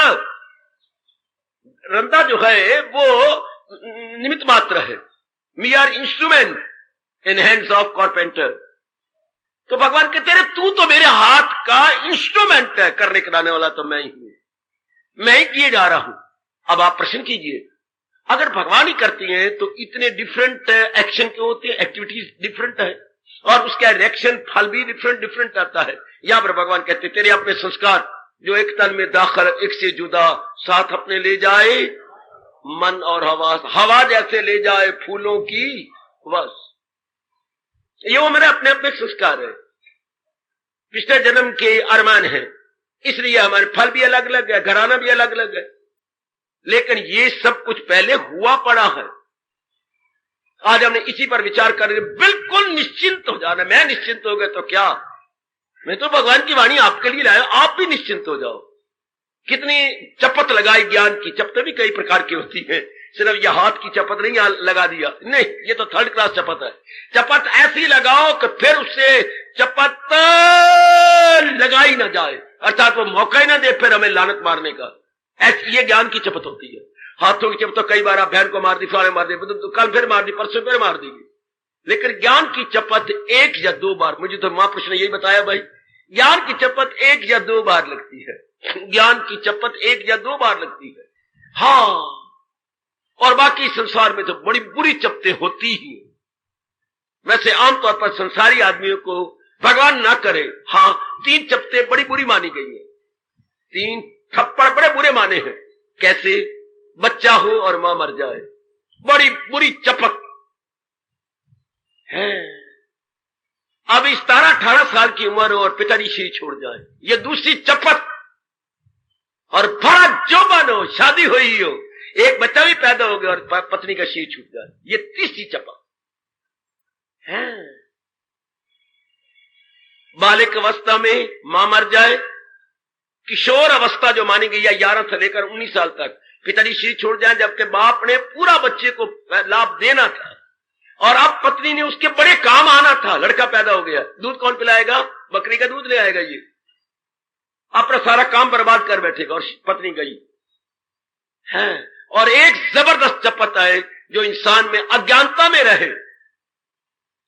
S1: रंदा जो है वो निमित्त मात्र है। We are instrument in hands of carpenter. तो भगवान कहते हैं तू तो मेरे हाथ का इंस्ट्रूमेंट है, करने कराने वाला तो मैं ही हूं, मैं ही किए जा रहा हूं। अब आप प्रश्न कीजिए, अगर भगवान ही करती हैं तो इतने डिफरेंट एक्शन क्यों होते हैं? एक्टिविटीज डिफरेंट है और उसका रिएक्शन, फल भी डिफरेंट आता है। यहां पर भगवान कहते तेरे अपने संस्कार जो एक तन में दाखिल, एक से जुदा, साथ अपने ले जाए मन और हवा, हवा जैसे ले जाए फूलों की बस। ये वो मेरे अपने अपने संस्कार है, पिछले जन्म के अरमान है, इसलिए हमारे फल भी अलग अलग है, घराना भी अलग अलग है, लेकिन ये सब कुछ पहले हुआ पड़ा है। आज हमने इसी पर विचार कर बिल्कुल निश्चिंत हो जाना। मैं निश्चिंत हो गया तो क्या, मैं तो भगवान की वाणी आपके लिए लाया, आप भी निश्चिंत हो जाओ। कितनी चपत लगाई ज्ञान की, चपत भी कई प्रकार की होती है, सिर्फ यह हाथ की चपत नहीं लगा दिया, नहीं, ये तो थर्ड क्लास चपत है। चपत ऐसी लगाओ कि फिर उससे चपत लगाई ना जाए, अर्थात वो मौका ही ना दे फिर हमें लानत मारने का। ऐसी ये ज्ञान की चपत होती है। हाथों की चपत तो कई बार आप बहन को मार दी, फलाने मार दी, तो कल फिर मार दी, परसों फिर मार देगी, लेकिन ज्ञान की चपत एक या दो बार, मुझे तो महापुरुष ने यही बताया भाई, ज्ञान की चपत एक या दो बार लगती है, ज्ञान की चपत एक या दो बार लगती है। हाँ, और बाकी संसार में तो बड़ी बुरी चपतें होती ही। वैसे आमतौर पर संसारी आदमियों को भगवान ना करे, हाँ 3 चपतें बड़ी बुरी मानी गई है, 3 थप्पड़ बड़े बुरे माने हैं। कैसे? बच्चा हो और मां मर जाए, बड़ी बुरी चपत है। अब इस 17-18 साल की उम्र हो और पिताजी शरीर छोड़ जाए, ये दूसरी चपत। और बड़ा जौवन हो, शादी हुई हो, एक बच्चा भी पैदा हो गया और पत्नी का शरीर छूट जाए, ये तीसरी चपत है। बालिक अवस्था में मां मर जाए, किशोर अवस्था जो मानी गई है 11 से लेकर 19 साल तक, पिताजी शरीर छोड़ जाए, जबकि बाप ने पूरा बच्चे को लाभ देना था और अब पत्नी ने उसके बड़े काम आना था। लड़का पैदा हो गया, दूध कौन पिलाएगा? बकरी का दूध ले आएगा, ये अपना सारा काम बर्बाद कर बैठेगा और पत्नी गई है। और एक जबरदस्त चपत है जो इंसान में अज्ञानता में रहे,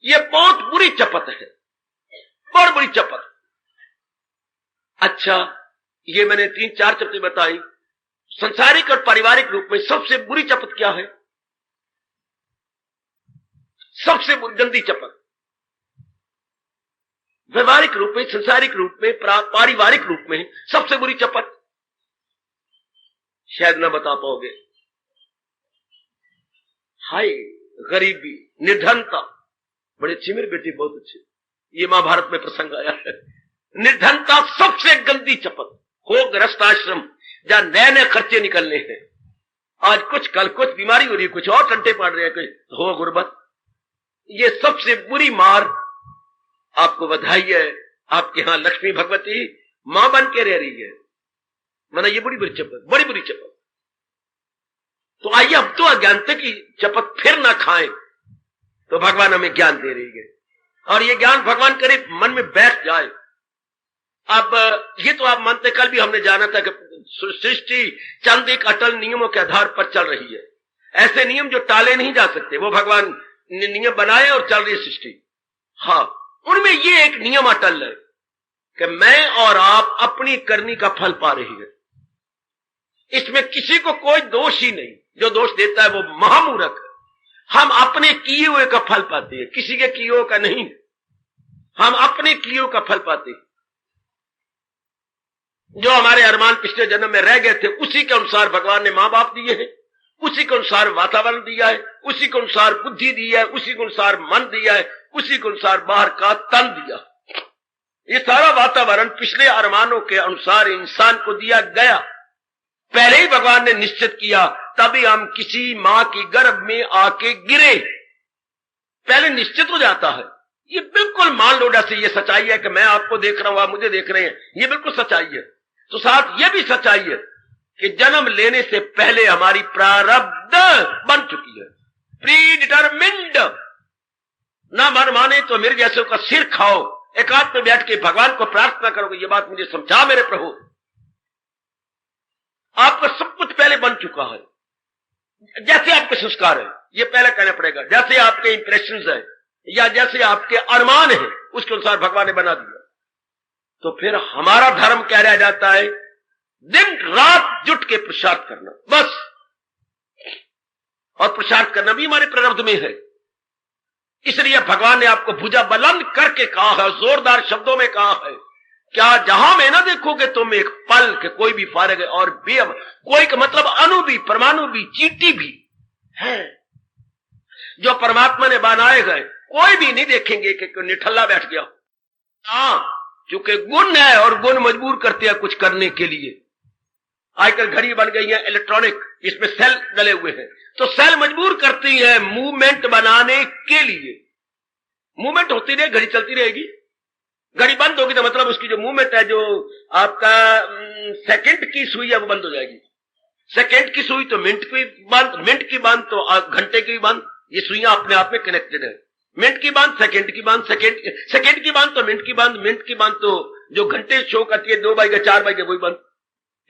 S1: ये बहुत बुरी चपत है, बहुत बुरी चपत। अच्छा, ये मैंने 3-4 चपतें बताई। संसारिक और पारिवारिक रूप में सबसे बुरी चपत क्या है? सबसे गंदी चपत व्यवहारिक रूप में, संसारिक रूप में, पारिवारिक रूप में सबसे बुरी चपत शायद ना बता पाओगे। हाय गरीबी, निर्धनता। बड़े अच्छी मेरी बेटी, बहुत अच्छी, ये महाभारत में प्रसंग आया है। निर्धनता सबसे गंदी चपत। हो गृहस्थ आश्रम जहां नए नए खर्चे निकलने हैं, आज कुछ कल कुछ बीमारी हो रही है, कुछ और टंटे पड़ रहे हैं, कुछ हो गुर्बत, ये सबसे बुरी मार। आपको बधाई है, आपके यहां लक्ष्मी भगवती मां बन के रह रही है, माना ये बड़ी बुरी चपत, बड़ी बुरी चपत। तो आइए अब तो अज्ञानता की चपत फिर ना खाएं, तो भगवान हमें ज्ञान दे रही है और ये ज्ञान भगवान करे मन में बैठ जाए। अब ये तो आप मानते, कल भी हमने जाना था कि सृष्टि चंद एक अटल नियमों के आधार पर चल रही है। ऐसे नियम जो टाले नहीं जा सकते, वो भगवान ने नियम बनाए और चल रही सृष्टि। हाँ, उनमें ये एक नियम अटल है कि मैं और आप अपनी करनी का फल पा रही है। इसमें किसी को कोई दोष ही नहीं। जो दोष देता है वो महामूर्ख है। हम अपने किए हुए का फल पाते हैं, किसी के किए हुए का नहीं। हम अपने किए का फल पाते हैं। जो हमारे अरमान पिछले जन्म में रह गए थे, उसी के अनुसार भगवान ने मां बाप दिए हैं, उसी के अनुसार वातावरण दिया है, उसी के अनुसार बुद्धि दी है, उसी के अनुसार मन दिया है, उसी के अनुसार बाहर का तन दिया। ये सारा वातावरण पिछले अरमानों के अनुसार इंसान को दिया गया। पहले ही भगवान ने निश्चित किया, तभी हम किसी मां की गर्भ में आके गिरे। पहले निश्चित हो जाता है। ये बिल्कुल मान लो जैसे ये सच्चाई है कि मैं आपको देख रहा हूं, आप मुझे देख रहे हैं, ये बिल्कुल सच्चाई है। तो साथ ये भी सच्चाई है कि जन्म लेने से पहले हमारी प्रारब्ध बन चुकी है, प्री डिटरमिन्ड। ना मन माने तो मेरे जैसे का सिर खाओ, एकांत में बैठ के भगवान को प्रार्थना करोगे, ये बात मुझे समझा मेरे प्रभु। आपका सब कुछ पहले बन चुका है। जैसे आपके संस्कार है, ये पहले कहना पड़ेगा, जैसे आपके इंप्रेशंस है या जैसे आपके अरमान है, उसके अनुसार भगवान ने बना दिया। तो फिर हमारा धर्म क्या रह जाता है? दिन रात जुट के पुरुषार्थ करना, बस। और पुरुषार्थ करना भी हमारे प्रारब्ध में है। इसलिए भगवान ने आपको भुजा बुलंद करके कहा है, जोरदार शब्दों में कहा है, क्या जहां में ना देखोगे तुम एक पल के कोई भी फारग है और बेअब, कोई का मतलब अणु भी, परमाणु भी, चींटी भी है जो परमात्मा ने बनाए गए, कोई भी नहीं देखेंगे कि निठल्ला बैठ गया। हाँ, क्योंकि गुण है और गुण मजबूर करते हैं कुछ करने के लिए। आजकल घड़ी बन गई है इलेक्ट्रॉनिक, इसमें सेल डले हुए हैं, तो सेल मजबूर करती है मूवमेंट बनाने के लिए। मूवमेंट होती रहे, घड़ी चलती रहेगी। घड़ी बंद होगी तो मतलब उसकी जो मूवमेंट है, जो आपका सेकंड की सुई है, वो बंद हो जाएगी। सेकंड की सुई तो मिनट की बंद, मिनट की बंद तो घंटे की बंद। ये सुइयां अपने आप में कनेक्टेड है। मिनट की बांध, सेकंड की बांध, सेकंड की बांध तो मिनट की बांध, मिनट की बांध तो जो घंटे शो करती है 2 बाई का 4 बाई का वही बांध।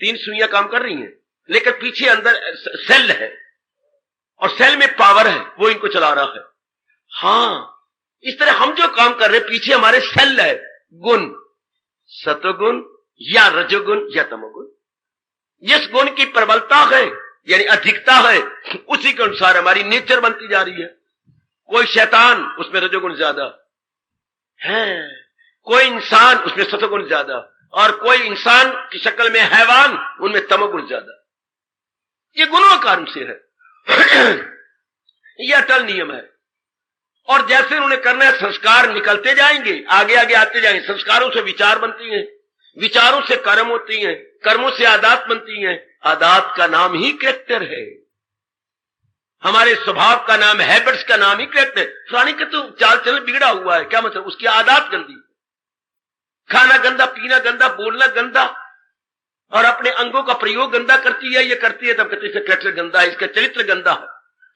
S1: 3 सुइयां काम कर रही हैं, लेकिन पीछे अंदर सेल है और सेल में पावर है, वो इनको चला रहा है। हाँ, इस तरह हम जो काम कर रहे हैं, पीछे हमारे सेल है, गुण, सतोगुण या रजोगुण या तमोगुण। जिस गुण की प्रबलता है यानी अधिकता है, उसी के अनुसार हमारी नेचर बनती जा रही है। कोई शैतान, उसमें रजोगुण ज्यादा है, कोई इंसान, उसमें सतोगुण ज्यादा, और कोई इंसान की शक्ल में हैवान, उनमें तमोगुण ज्यादा। ये गुणों के कारण से है। ये अटल नियम है। और जैसे उन्होंने करना है, संस्कार निकलते जाएंगे, आगे आगे आते जाएंगे। संस्कारों से विचार बनती हैं, विचारों से कर्म होती हैं, कर्मों से आदत बनती हैं, आदत का नाम ही कैरेक्टर है। हमारे स्वभाव का नाम, हैबिट्स का नाम ही कैरेक्टर। फलानी का तो चाल चलन बिगड़ा हुआ है, क्या मतलब? उसकी आदत गंदी, खाना गंदा, पीना गंदा, बोलना गंदा, और अपने अंगों का प्रयोग गंदा करती है, ये करती है, तब कहते हैं कैरेक्टर गंदा है, इसका चरित्र गंदा है।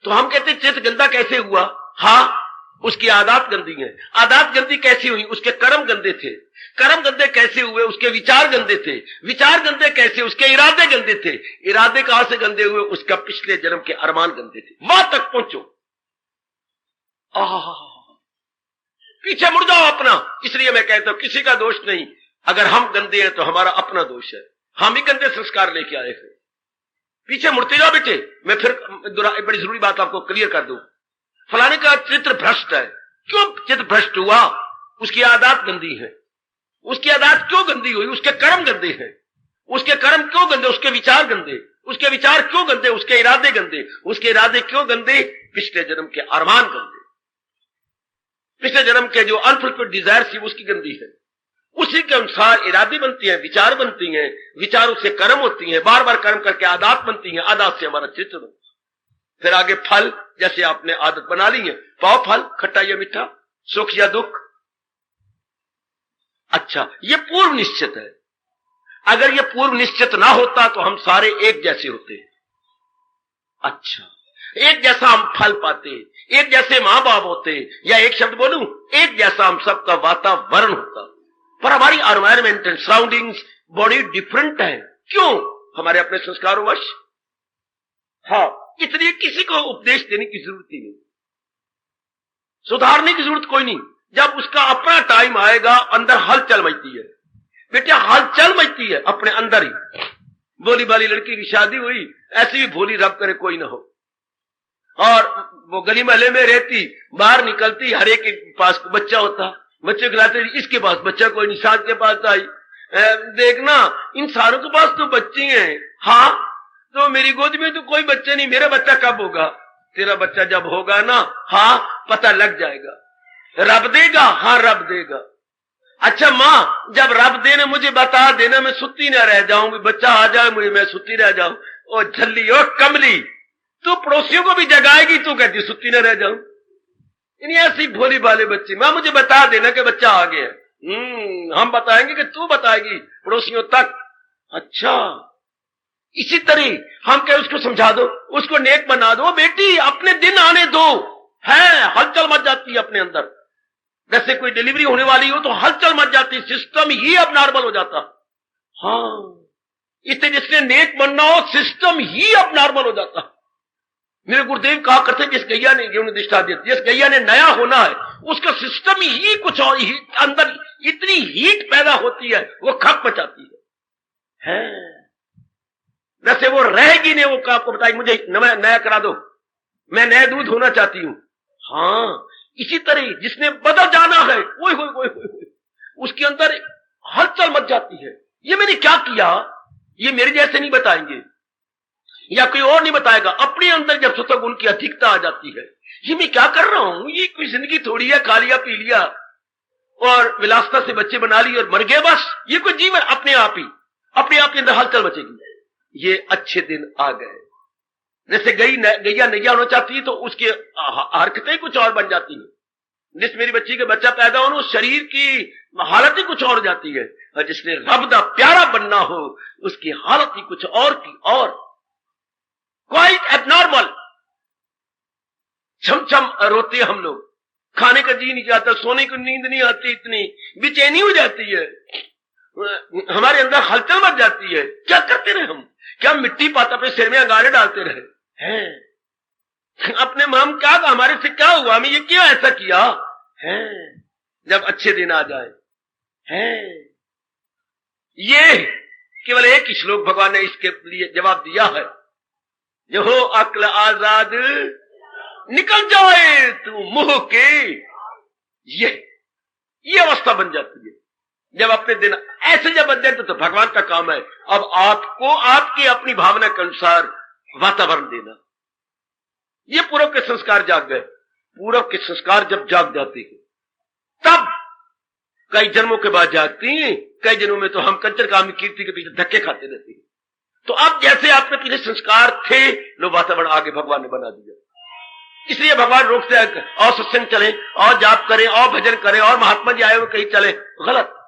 S1: तो हम कहते हैं चरित्र गंदा कैसे हुआ? हाँ, उसकी आदत गंदी है। आदत गंदी कैसी हुई? उसके कर्म गंदे थे। कर्म गंदे कैसे हुए? उसके विचार गंदे थे। विचार गंदे कैसे? उसके इरादे गंदे थे। इरादे कहां से गंदे हुए? उसका पिछले जन्म के अरमान गंदे थे। वहां तक पहुंचो, पीछे मुड़ जाओ अपना। इसलिए मैं कहता हूं किसी का दोष नहीं। अगर हम गंदे हैं तो हमारा अपना दोष है, हम ही गंदे संस्कार लेके आए हैं। पीछे मुड़ते जाओ बेटे। मैं फिर बड़ी जरूरी बात आपको क्लियर कर दूं। फलाने का चित्र भ्रष्ट है। क्यों चित्र भ्रष्ट हुआ? उसकी आदत गंदी है। उसकी आदत क्यों गंदी हुई? उसके कर्म गंदे हैं। उसके कर्म क्यों गंदे? उसके विचार गंदे। उसके विचार क्यों गंदे? उसके इरादे गंदे। उसके इरादे क्यों गंदे? पिछले जन्म के अरमान गंदे। पिछले जन्म के जो अनफुलफिल्ड डिजायर थी उसकी गंदी है। उसी के अनुसार इरादे बनती हैं, विचार बनती हैं, विचारों से कर्म होती हैं, बार बार कर्म करके आदत बनती हैं, आदत से हमारा चित्र बनता है। फिर आगे फल, जैसे आपने आदत बना ली है, पाओ फल, खट्टा या मीठा, सुख या दुख। अच्छा, ये पूर्व निश्चित है। अगर ये पूर्व निश्चित ना होता तो हम सारे एक जैसे होते। अच्छा, एक जैसा हम फल पाते, एक जैसे मां बाप होते, या एक शब्द बोलूं, एक जैसा हम सबका वातावरण होता। पर हमारी एनवायरमेंट एंड सराउंडिंग्स बड़ी डिफरेंट है। क्यों? हमारे अपने संस्कारों वश। हाँ, इसलिए किसी को उपदेश देने की जरूरत ही नहीं, सुधारने की जरूरत कोई नहीं। जब उसका अपना टाइम आएगा, अंदर हलचल मचती है बेटा, हलचल मचती है अपने अंदर ही। भोली भाली लड़की की शादी हुई, ऐसी भी भोली रब करे कोई ना हो, और वो गली महले में रहती, बाहर निकलती, हर एक के पास बच्चा होता, बच्चे खिलाते, इसके पास बच्चा कोई नहीं, साथ के पास आई, देखना इन सारों के पास तो बच्चे हैं, हाँ तो मेरी गोद में तो कोई बच्चे नहीं, मेरा बच्चा कब होगा? तेरा बच्चा जब होगा ना, हाँ पता लग जाएगा। रब देगा, हाँ रब देगा। अच्छा माँ, जब रब देने मुझे बता देना, मैं सुती ना रह जाऊंगी, बच्चा आ जाए मुझे, मैं सुती रह जाऊं। ओ झल्ली, ओ कमली, तू पड़ोसियों को भी जगाएगी, तू कहती सुती ना रह जाऊं। यानी ऐसी भोली भाले बच्ची, माँ मुझे बता देना कि बच्चा आ गया। हम बताएंगे कि तू बताएगी पड़ोसियों तक। अच्छा, इसी तरह हम क्या उसको समझा दो, उसको नेक बना दो, बेटी अपने दिन आने दो, है हलचल मच जाती है अपने अंदर। जैसे कोई डिलीवरी होने वाली हो तो हलचल मच जाती, सिस्टम ही अब नॉर्मल हो जाता। हाँ, इससे जिसने नेक बनना हो, सिस्टम ही अब नॉर्मल हो जाता। मेरे गुरुदेव कहा करते, जिस गैया ने गेहूं निष्ठा दी, जिस गैया ने नया होना है, उसका सिस्टम ही कुछ और, अंदर इतनी हीट पैदा होती है, वो खप मचाती है। जैसे वो रहेगी ने, वो आपको बताएगी मुझे नया करा दो, मैं नया दूध होना चाहती हूं। हाँ, इसी तरह जिसने बदल जाना है, ओए उसके अंदर हलचल मच जाती है। ये मैंने क्या किया, ये मेरे जैसे नहीं बताएंगे या कोई और नहीं बताएगा। अपने अंदर जब सत्संग की अधिकता आ जाती है, ये मैं क्या कर रहा हूं, ये कोई जिंदगी थोड़ी है, खा लिया पी लिया और विलासता से बच्चे बना लिए और मर गए, बस ये कोई जीवन अपने आप के अंदर हलचल मचेगी। ये अच्छे दिन आ गए। जैसे गैया नैया होना चाहती है तो उसकी हरकतें कुछ और बन जाती है। जिस मेरी बच्ची के बच्चा पैदा हो, शरीर की हालत ही कुछ और हो जाती है, और जिसने रब दा प्यारा बनना हो, उसकी हालत ही कुछ और की और, क्वाइट एबनॉर्मल। छम रोते हम लोग, खाने का जी नहीं चाहता, सोने को नींद नहीं आती, इतनी बेचैनी हो जाती है, हमारे अंदर हलचल मच जाती है। क्या करते रहे हम, क्या मिट्टी पाता पे सिर में अंगारे डालते रहे हैं? अपने माम क्या, हमारे से क्या हुआ, हमें ये क्यों ऐसा किया है? जब अच्छे दिन आ जाए हैं, ये केवल एक ही श्लोक भगवान ने इसके लिए जवाब दिया है, जो हो अक्ल आजाद निकल जाए तू मुंह के, ये अवस्था बन जाती है जब अपने दिन ऐसे जब बन जाते, तो भगवान का काम है अब आपको आपकी अपनी भावना के अनुसार वातावरण देना। ये पूर्व के संस्कार जाग गए। पूर्व के संस्कार जब जाग जाते हैं, तब कई जन्मों के बाद जागती हैं, कई जन्मों में तो हम कंचन कामी कीर्ति के पीछे धक्के खाते रहते हैं। तो अब जैसे आपके पीछे संस्कार थे, लो वातावरण आगे भगवान ने बना दिया। इसलिए भगवान रोकते हैं, और सत्संग चले, और जाप करें, और भजन करें, और महात्मा जी आए हुए कहीं चले, गलत।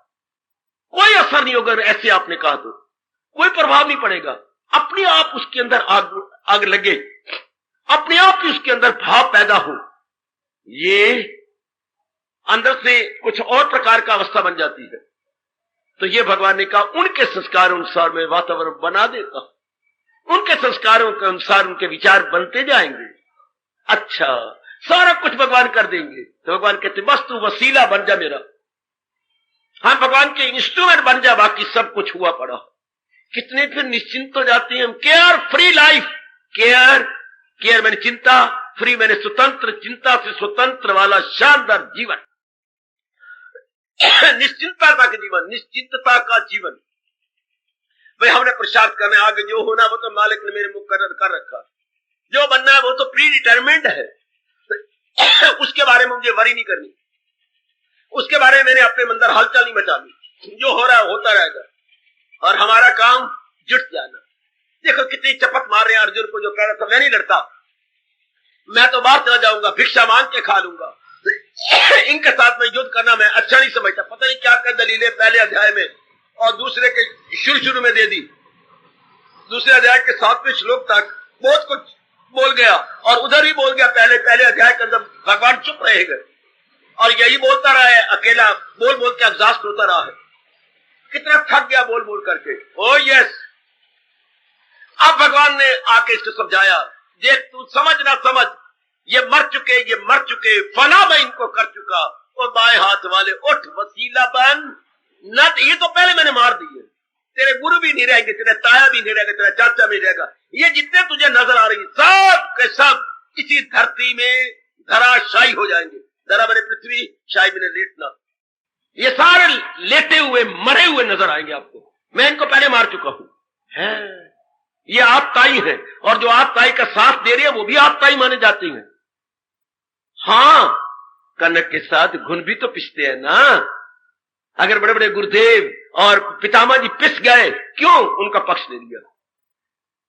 S1: कोई असर नहीं होगा। ऐसे आपने कहा तो कोई प्रभाव नहीं पड़ेगा। अपने आप उसके अंदर आग लगे, अपने आप ही उसके अंदर भाव पैदा हो, ये अंदर से कुछ और प्रकार का अवस्था बन जाती है। तो ये भगवान ने कहा उनके संस्कार अनुसार मैं वातावरण बना देता हूं, उनके संस्कारों के अनुसार उनके विचार बनते जाएंगे। अच्छा, सारा कुछ भगवान कर देंगे। तो भगवान कहते बस तू वसीला बन जा मेरा, हम भगवान के इंस्ट्रूमेंट बन जा, बाकी सब कुछ हुआ पड़ा। कितने फिर निश्चिंत हो जाते हैं हम। केयर फ्री लाइफ, केयर मैंने चिंता, फ्री मैंने स्वतंत्र, चिंता से स्वतंत्र वाला शानदार जीवन, निश्चिंतता का जीवन, निश्चिंतता का जीवन। भाई हमने प्रसाद करना, आगे जो होना वो तो मालिक ने मेरे मुकर्रर कर रखा, जो बनना है वो तो प्री डिटरमिन्ड है। उसके बारे में मुझे वरी नहीं करनी, उसके बारे में मैंने अपने अंदर हलचल नहीं मचानी, जो हो रहा है होता रहेगा, और हमारा काम जुट जाना। देखो कितनी चपत मार रहे हैं अर्जुन को, जो कह रहा था मैं नहीं लड़ता, मैं तो बाहर चला जाऊंगा, भिक्षा मांग के खा लूंगा, इनके साथ में युद्ध करना मैं अच्छा नहीं समझता। पता नहीं क्या क्या दलीलें पहले अध्याय में और दूसरे के शुरू में दे दी। दूसरे अध्याय के 7वें श्लोक तक बहुत कुछ बोल गया, और उधर भी बोल गया पहले अध्याय के अंदर। भगवान चुप रहेगा और यही बोलता रहा है, अकेला बोल के एग्जॉस्ट होता रहा है। कितना थक गया बोल करके। ओ यस, अब भगवान ने आके इसको समझाया, ये तू समझ ना समझ, ये मर चुके, फना मैं इनको कर चुका। और बाएं हाथ वाले उठ वसीला बन न, ये तो पहले मैंने मार दिए। तेरे गुरु भी नहीं रहेंगे, तेरे ताया भी नहीं रहेगा, तेरा चाचा भी रहेगा। ये जितने तुझे नजर आ रही सब के सब इसी धरती में धराशायी हो जाएंगे। धरा मैंने पृथ्वी, शाही मैंने लेटना, ये सारे लेटे हुए मरे हुए नजर आएंगे आपको। मैं इनको पहले मार चुका हूं। ये आप ताई है, और जो आप ताई का साथ दे रही है वो भी आप ताई माने जाती हैं। हाँ, कनक के साथ घुन भी तो पिसते हैं ना। अगर बड़े बड़े गुरुदेव और पितामह जी पिस गए, क्यों? उनका पक्ष ले लिया,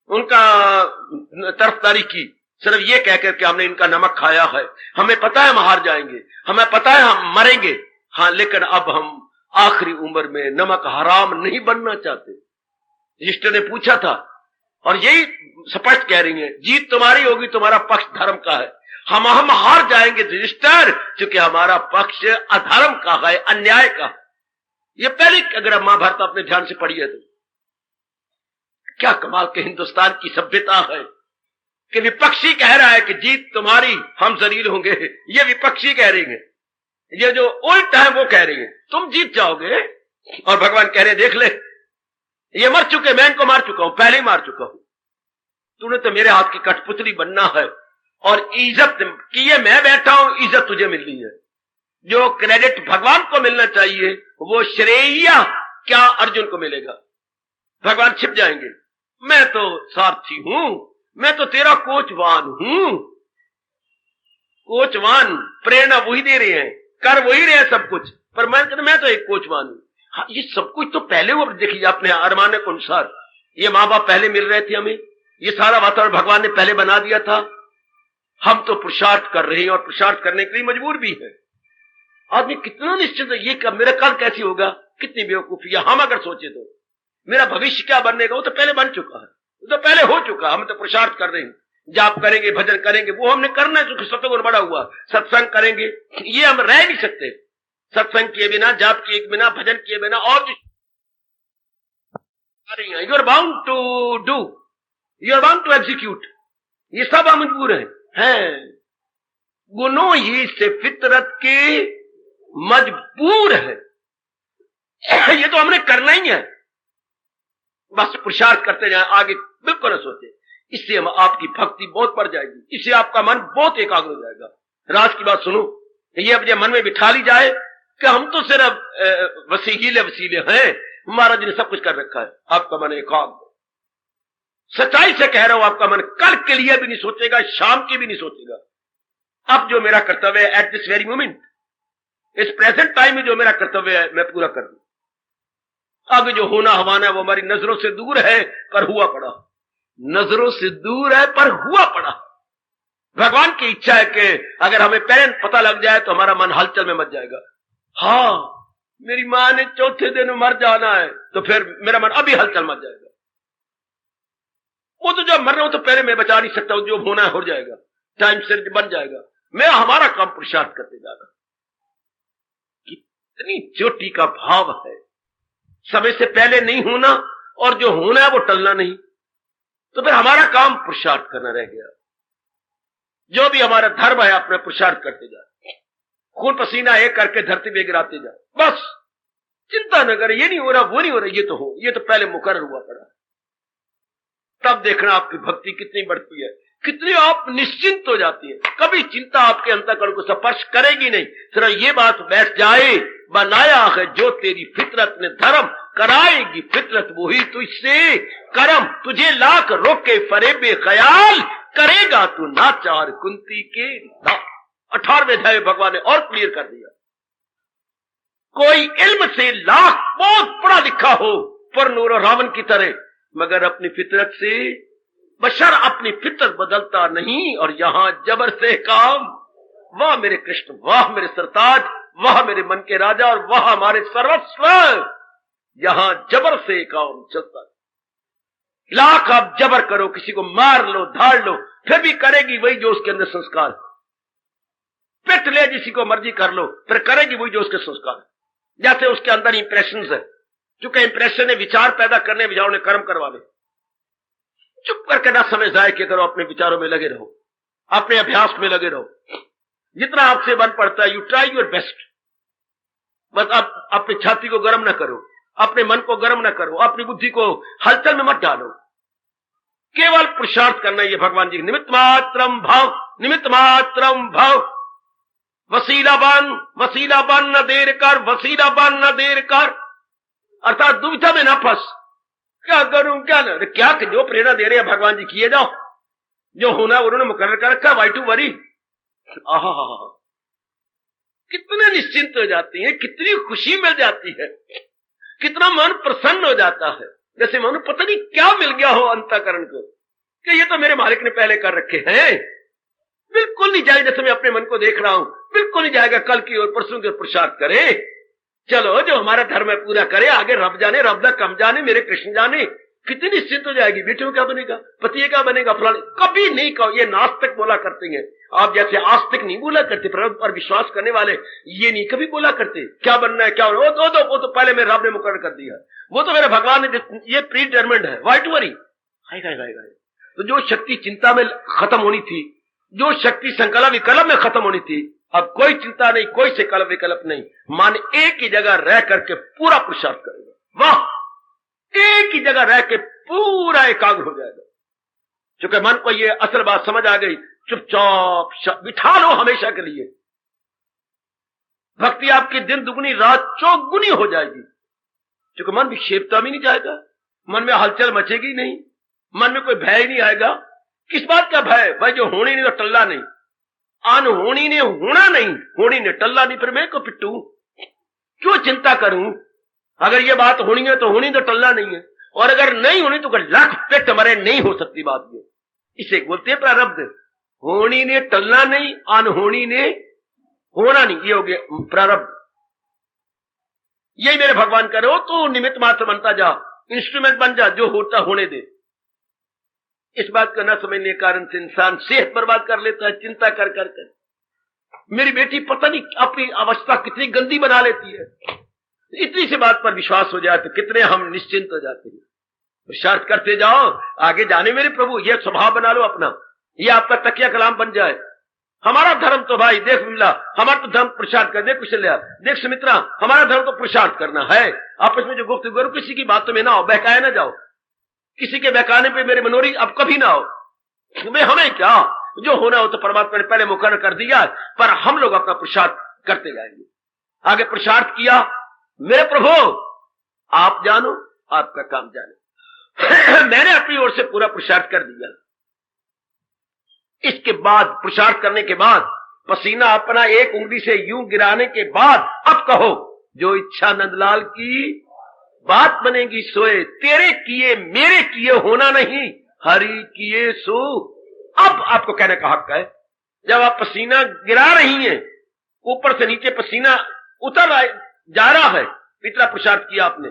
S1: उनका तरफदारी की, सिर्फ ये कहकर कि हमने इनका नमक खाया है, हमें पता है हम हार जाएंगे, हमें पता है हम मरेंगे। हाँ, लेकिन अब हम आखिरी उम्र में नमक हराम नहीं बनना चाहते। रजिस्टर ने पूछा था, और यही स्पष्ट कह रही है, जीत तुम्हारी होगी, तुम्हारा पक्ष धर्म का है। हम हार जाएंगे रजिस्टर, क्योंकि हमारा पक्ष अधर्म का है, अन्याय का। ये पहले अगर आप महाभारत अपने ध्यान से पढ़ी है तो क्या कमाल के हिंदुस्तान की सभ्यता है कि विपक्षी कह रहा है कि जीत तुम्हारी, हम जलील होंगे। ये विपक्षी कह रही है, ये जो उल्ट है वो कह रही है तुम जीत जाओगे। और भगवान कह रहे देख ले, ये मर चुके, मैं इनको मार चुका हूं, पहले ही मार चुका हूं। तूने तो मेरे हाथ की कठपुतली बनना है, और इज्जत किए मैं बैठा हूं, इज्जत तुझे मिल रही है। जो क्रेडिट भगवान को मिलना चाहिए वो श्रेय क्या अर्जुन को मिलेगा? भगवान छिप जाएंगे। मैं तो सारथी हूं, मैं तो तेरा कोचवान हूं। कोचवान प्रेरणा वही दे रहे हैं, कर वही रहे हैं सब कुछ, पर मैं तो एक कोचवान हूं। हाँ, ये सब कुछ तो पहले वो देखिए अपने अरमाने के अनुसार, ये माँ बाप पहले मिल रहे थे हमें, ये सारा वातावरण भगवान ने पहले बना दिया था। हम तो पुरुषार्थ कर रहे हैं, और पुरुषार्थ करने के लिए मजबूर भी है। आदमी कितना निश्चित है, ये कब मेरा कल कैसी होगा, कितनी बेवकूफी है। हम अगर सोचे तो मेरा भविष्य क्या बनने का, वो तो पहले बन चुका है, वो तो पहले हो चुका। हम तो पुरुषार्थ कर रहे हैं, जाप करेंगे, भजन करेंगे, वो हमने करना है, सतगुण बड़ा हुआ। सत्संग करेंगे, ये हम रह नहीं सकते सत्संग किए बिना, जाप किए बिना, भजन किए बिना। और you are bound to do, you are bound to execute, ये सब हम मजबूर हैं। गुनों ही से फितरत के मजबूर है, ये तो हमने करना ही है। बस पुरुषार्थ करते जाए, आगे बिल्कुल न सोचे। इससे हम आपकी भक्ति बहुत बढ़ जाएगी, इससे आपका मन बहुत एकाग्र हो जाएगा। राज की बात सुनो, ये अपने मन में बिठा ली जाए कि हम तो सिर्फ वसीले हैं, महाराज ने सब कुछ कर रखा है। आपका मन एकाग्र, सच्चाई से कह रहा हूं, आपका मन कल के लिए भी नहीं सोचेगा, शाम की भी नहीं सोचेगा। अब जो मेरा कर्तव्य है एट दिस वेरी मोमेंट, इस प्रेजेंट टाइम में जो मेरा कर्तव्य है मैं पूरा कर दूं। आगे जो होना हवाना है वो हमारी नजरों से दूर है, पर हुआ पड़ा। नजरों से दूर है पर हुआ पड़ा। भगवान की इच्छा है कि अगर हमें पहले पता लग जाए तो हमारा मन हलचल में मच जाएगा। हाँ, मेरी मां ने चौथे दिन मर जाना है, तो फिर मेरा मन अभी हलचल मच जाएगा। वो तो जब मरना हो तो पहले मैं बचा नहीं सकता, जो होना है हो जाएगा, टाइम से बन जाएगा। मैं हमारा काम पुरुषार्थ करते जा रहा। कितनी चोटी का भाव है, समय से पहले नहीं होना, और जो होना है वो टलना नहीं। तो फिर हमारा काम पुरुषार्थ करना रह गया। जो भी हमारा धर्म है अपना पुरुषार्थ करते जा, खून पसीना एक करके धरती पे गिराते जा। बस चिंता न करे, ये नहीं हो रहा, वो नहीं हो रहा, ये तो हो, ये तो पहले मुकर्रर हुआ पड़ा। तब देखना आपकी भक्ति कितनी बढ़ती है, कितनी आप निश्चिंत हो जाती है। कभी चिंता आपके अंतःकरण को स्पर्श करेगी नहीं। सिर्फ ये बात बैठ जाए, बनाया है जो तेरी फितरत ने धर्म, कराएगी फितरत वही तुझसे करम। तुझे लाख रोके फरेबे ख्याल, करेगा तू नाचार कुंती के। 18वें अध्याय भगवान ने और क्लियर कर दिया। कोई इल्म से लाख बहुत पढ़ा लिखा हो, पर नूर और रावण की तरह, मगर अपनी फितरत से बशर अपनी फितरत बदलता नहीं। और यहां जबर से काम, वाह मेरे कृष्ण, वाह मेरे सरताज, वाह मेरे मन के राजा, और वाह हमारे सर्वस्व। यहां जबर से काम चलता है। लाख आप जबर करो, किसी को मार लो, धाड़ लो, फिर भी करेगी वही जो उसके अंदर संस्कार है। पिट ले जिसी को मर्जी कर लो, फिर करेगी वही जो उसके संस्कार है। जैसे उसके अंदर इंप्रेशन है, चूंकि इंप्रेशन ने विचार पैदा करने, विचारों ने कर्म करवा दे। चुप करके ना समय जाए कि करो, अपने विचारों में लगे रहो, अपने अभ्यास में लगे रहो। जितना आपसे बन पड़ता है, यू ट्राई योर बेस्ट। बस आप अपनी छाती को गर्म ना करो, अपने मन को गर्म ना करो, अपनी बुद्धि को हलचल में मत डालो। केवल पुरुषार्थ करना, ये भगवान जी निमित्त मात्रम भाव, निमित्त मात्रम भाव। वसीला बन न देर कर, वसीला बन न देर कर। अर्थात दुविधा में ना फंस, क्या करूं क्या ना, क्या जो प्रेरणा दे रहे हैं भगवान जी किए जाओ, जो होना उन्होंने मुकर्रर कर रखा, वाई टू वरी। कितने निश्चिंत हो जाती है, कितनी खुशी मिल जाती है, कितना मन प्रसन्न हो जाता है, जैसे मानो पता नहीं क्या मिल गया हो अंतःकरण को, कि ये तो मेरे मालिक ने पहले कर रखे हैं। बिल्कुल नहीं जाएगा, जैसे मैं अपने मन को देख रहा हूं, बिल्कुल नहीं जाएगा कल की और परसों की ओर पुरुषार्थ करे। चलो जो हमारा धर्म है पूरा करे, आगे रब जाने, रब दा कम जाने, मेरे कृष्ण जाने। कितनी निश्चिंत हो जाएगी, बेटियों क्या बनेगा, पति क्या बनेगा, फलाने। कभी नहीं कहो, ये नास्तिक बोला करते हैं, आप जैसे आस्तिक नहीं बोला करते, प्रभु पर विश्वास करने वाले ये नहीं कभी बोला करते क्या बनना है, क्या होना, वो तो पहले मेरे रब ने मुकर्रर कर दिया, वो तो मेरे भगवान ने, ये प्री डिटरमिन्ड है, वाई टू वरी। तो जो शक्ति चिंता में खत्म होनी थी, जो शक्ति संकल्प विकल्प में खत्म होनी थी, अब कोई चिंता नहीं, कोई संकल्प विकल्प नहीं, मन एक ही जगह रह करके पूरा पुरुषार्थ करेगा। वाह, एक ही जगह रह के पूरा एकाग्र हो जाएगा। क्योंकि मन को ये असल बात समझ आ गई, चुपचाप बिठा लो हमेशा के लिए। भक्ति आपकी दिन दुगनी रात चौगुनी हो जाएगी, क्योंकि मन विक्षेपता भी नहीं जाएगा, मन में हलचल मचेगी नहीं, मन में कोई भय नहीं आएगा। किस बात का भय? भाई जो होनी नहीं तो टल्ला नहीं, अनहोनी ने होना नहीं, होनी ने टल्ला नहीं, फिर मैं को पिट्टू क्यों चिंता करूं? अगर ये बात होनी है तो होनी तो टल्ला नहीं है, और अगर नहीं होनी तो लाख पेट मरे, नहीं हो सकती बात ये। इसे बोलते हैं प्रारब्ध। होनी ने टलना नहीं, अनहोनी ने होना नहीं, ये हो गया प्रारब्ध। यही मेरे भगवान करो तो निमित्त मात्र बनता जा, इंस्ट्रूमेंट बन जा, जो होता होने दे। इस बात को न समझने के कारण से इंसान सेहत बर्बाद कर लेता है, चिंता कर कर कर। मेरी बेटी पता नहीं अपनी अवस्था कितनी गंदी बना लेती है। इतनी सी बात पर विश्वास हो जाए तो कितने हम निश्चिंत हो जाते हैं। पुरुषार्थ करते जाओ, आगे जाने मेरे प्रभु, ये स्वभाव बना लो अपना, ये आपका तकिया कलाम बन जाए। हमारा धर्म तो भाई देख मिला, हमारा तो धर्म पुरुषार्थ कर, देख कुशल्या, देख सुमित्रा, हमारा धर्म तो पुरुषार्थ करना है। आपस में जो गुफ्तगू करो, किसी की बातों में ना हो, बहकाए ना जाओ, किसी के बहकाने पे मेरे मनोरी अब कभी ना हो। तुम्हें हमें क्या, जो होना हो तो परमात्मा ने पहले मुकर्रर कर दिया, पर हम लोग अपना पुरुषार्थ करते जाएंगे। आगे पुरुषार्थ किया, मेरे प्रभु आप जानो, आपका काम जाने। मैंने अपनी ओर से पूरा पुरुषार्थ कर दिया। इसके बाद पुरुषार्थ करने के बाद, पसीना अपना एक उंगली से यूं गिराने के बाद, अब कहो जो इच्छा नंदलाल की बात बनेगी सोए, तेरे किए मेरे किए होना नहीं, हरि किए सो। अब आपको कहने का हक है। जब आप पसीना गिरा रही हैं, ऊपर से नीचे पसीना उतर जा रहा है, इतना पुरुषार्थ किया आपने,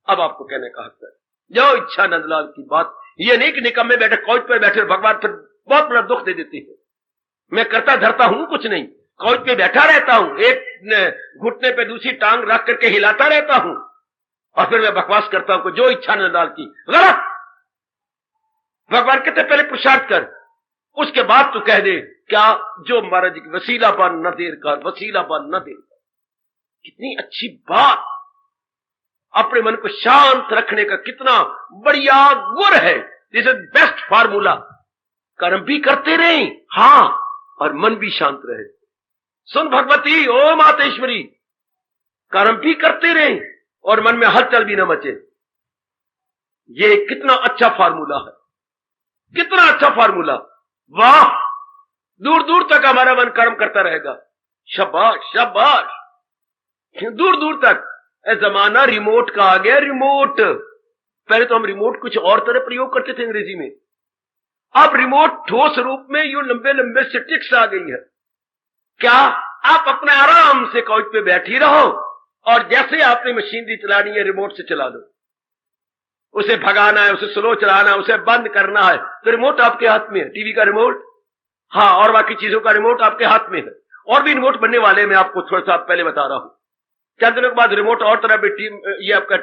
S1: अब आपको कहने का हक है जो इच्छा नंदलाल की बात। ये नहीं कि निकम्मे बैठे कौच पर बैठे भगवान फिर बहुत बड़ा दुख दे देती है। मैं करता धरता हूं कुछ नहीं, कौच पे बैठा रहता हूं, एक घुटने पे दूसरी टांग रख करके हिलाता रहता हूं, और फिर मैं बकवास करता हूं कि जो इच्छा नंदलाल की। गलत। भगवान कहते पहले पुरुषार्थ कर, उसके बाद तू कह दे क्या, जो महाराज जी की वसीला बन न देर कर, वसीला बन न देर कर। कितनी अच्छी बात। अपने मन को शांत रखने का कितना बढ़िया गुर है। This is best formula. कर्म भी करते रहे, हां, और मन भी शांत रहे। सुन भगवती, ओ मातेश्वरी, कर्म भी करते रहे और मन में हलचल भी न मचे। ये कितना अच्छा फार्मूला है, कितना अच्छा फार्मूला। वाह, दूर दूर तक हमारा मन कर्म करता रहेगा। शाबाश शाबाश, दूर दूर तक। जमाना रिमोट का आ गया, रिमोट। पहले तो हम रिमोट कुछ और तरह प्रयोग करते थे अंग्रेजी में, अब रिमोट ठोस रूप में यूं लंबे लंबे स्टिक्स आ गई है। क्या आप अपने आराम से काउच पे बैठी रहो, और जैसे आपने मशीनरी चलानी है रिमोट से चला दो। उसे भगाना है, उसे स्लो चलाना है, उसे बंद करना है, तो रिमोट आपके हाथ में है। टीवी का रिमोट, हाँ, और बाकी चीजों का रिमोट आपके हाथ में है। और भी रिमोट बनने वाले, मैं आपको थोड़ा सा पहले बता रहा हूं। चंद दिनों के बाद रिमोट और तरह भी ये आपका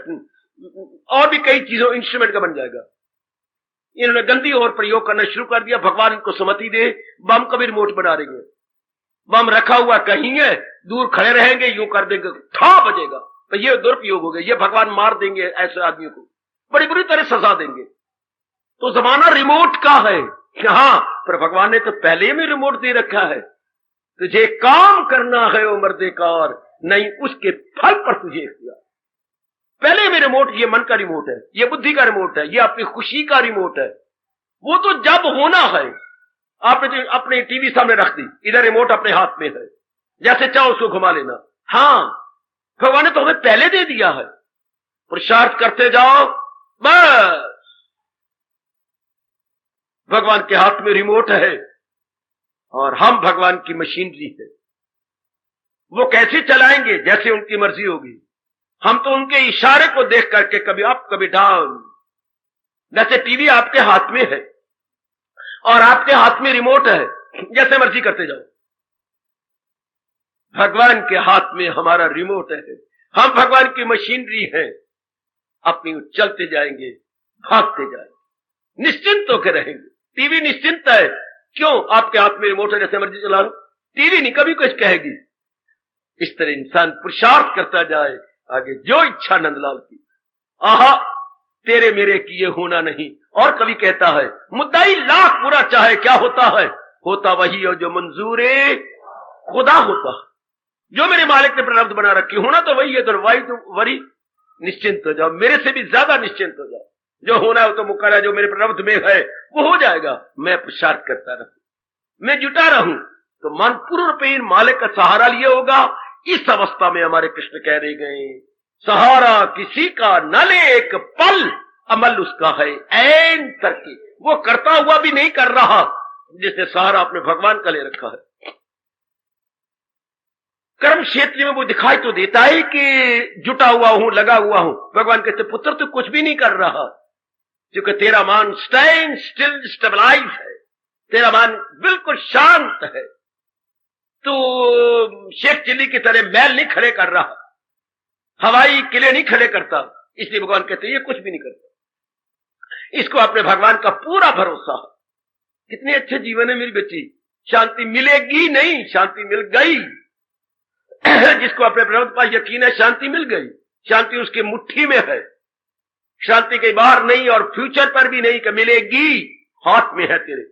S1: और भी कई चीजों इंस्ट्रूमेंट का बन जाएगा। इन्होंने गंदी और प्रयोग करना शुरू कर दिया। भगवान इनको सम्मति दे, बम का भी रिमोट बना देंगे। बम रखा हुआ कहीं है, दूर खड़े रहेंगे, यूं कर देंगे, ठा बजेगा, तो ये दुरुपयोग हो गया, ये भगवान मार देंगे ऐसे आदमियों को, बड़ी बुरी तरह सजा देंगे। तो जमाना रिमोट का है। हाँ, पर भगवान ने तो पहले में रिमोट दे रखा है, तुझे काम करना है ओ मर्दे कार, नहीं उसके फल पर तुझे इख्तियार। पहले में रिमोट, ये मन का रिमोट है, ये बुद्धि का रिमोट है, ये अपनी खुशी का रिमोट है। वो तो जब होना है, आपने अपने टीवी सामने रख दी, इधर रिमोट अपने हाथ में है, जैसे चाहो उसको घुमा लेना। हाँ, भगवान ने तो हमें पहले दे दिया है, पुरुषार्थ करते जाओ, बस भगवान के हाथ में रिमोट है और हम भगवान की मशीनरी है। वो कैसे चलाएंगे? जैसे उनकी मर्जी होगी। हम तो उनके इशारे को देख करके कभी अप कभी डाउन। जैसे टीवी आपके हाथ में है और आपके हाथ में रिमोट है, जैसे मर्जी करते जाओ। भगवान के हाथ में हमारा रिमोट है, हम भगवान की मशीनरी हैं, अपनी चलते जाएंगे, भागते जाएंगे, निश्चिंत होकर रहेंगे। टीवी निश्चिंत है, क्यों? आपके हाथ में रिमोट है, जैसे मर्जी चला लो, टीवी नहीं कभी कुछ कहेगी। इस तरह इंसान पुरुषार्थ करता जाए, आगे जो इच्छा नंदलाल की। आहा, तेरे मेरे किए होना नहीं। और कवि कहता है, मुद्दाई लाख बुरा चाहे क्या होता है, होता वही और जो मंजूरे खुदा होता है। जो मेरे मालिक ने प्रारब्ध बना रखी, होना तो वही है, तो वही तो वरी निश्चिंत हो जाओ, मेरे से भी ज्यादा निश्चिंत हो जाओ। जो होना है वो तो मुकर है, जो मेरे प्रारब्ध में है वो हो जाएगा। मैं पुरुषार्थ करता रहूं, मैं जुटा रहूं, तो मन पूर्ण रूपेण मालिक का सहारा लिए होगा। इस अवस्था में हमारे कृष्ण कह रहे गए, सहारा किसी का न ले एक पल, अमल उसका है ऐन तरकी। वो करता हुआ भी नहीं कर रहा, जिसने सहारा अपने भगवान का ले रखा है। कर्म क्षेत्र में वो दिखाई तो देता है कि जुटा हुआ हूं, लगा हुआ हूं। भगवान कहते पुत्र तो कुछ भी नहीं कर रहा, क्योंकि तेरा मान स्टैंड स्टिल स्टेबलाइज है, तेरा मान बिल्कुल शांत है। तो शेख चिल्ली की तरह मैल नहीं खड़े कर रहा, हवाई किले नहीं खड़े करता। इसलिए भगवान कहते ये कुछ भी नहीं करता। इसको अपने भगवान का पूरा भरोसा है। कितने अच्छे जीवन है मेरी बच्ची, शांति मिलेगी नहीं, शांति मिल गई। जिसको अपने प्रभु पर यकीन है, शांति मिल गई। शांति उसके मुट्ठी में है, शांति के बाहर नहीं और फ्यूचर पर भी नहीं कि मिलेगी, हाथ में है तेरे।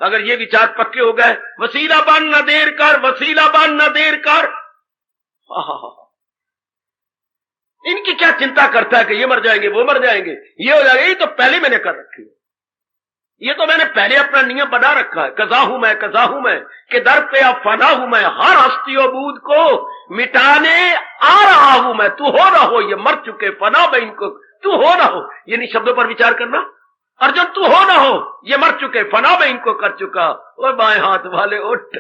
S1: अगर ये विचार पक्के हो गए, वसीला बन न देर कर, वसीला बन न देर कर। इनकी क्या चिंता करता है कि ये मर जाएंगे, वो मर जाएंगे, ये हो जाएगा। ये तो पहले मैंने कर रखी है, ये तो मैंने पहले अपना नियम बना रखा है। कजा हूं मैं कि दर पे अब फना हूं मैं, हर हस्तियों बूद को मिटाने आ रहा हूं मैं। तू हो ना हो, ये मर चुके फना में इनको, तू हो ना हो। ये नहीं शब्दों पर विचार करना, अर्जुन तू हो ना हो, ये मर चुके फना में इनको कर चुका। और बाएं हाथ वाले उठ,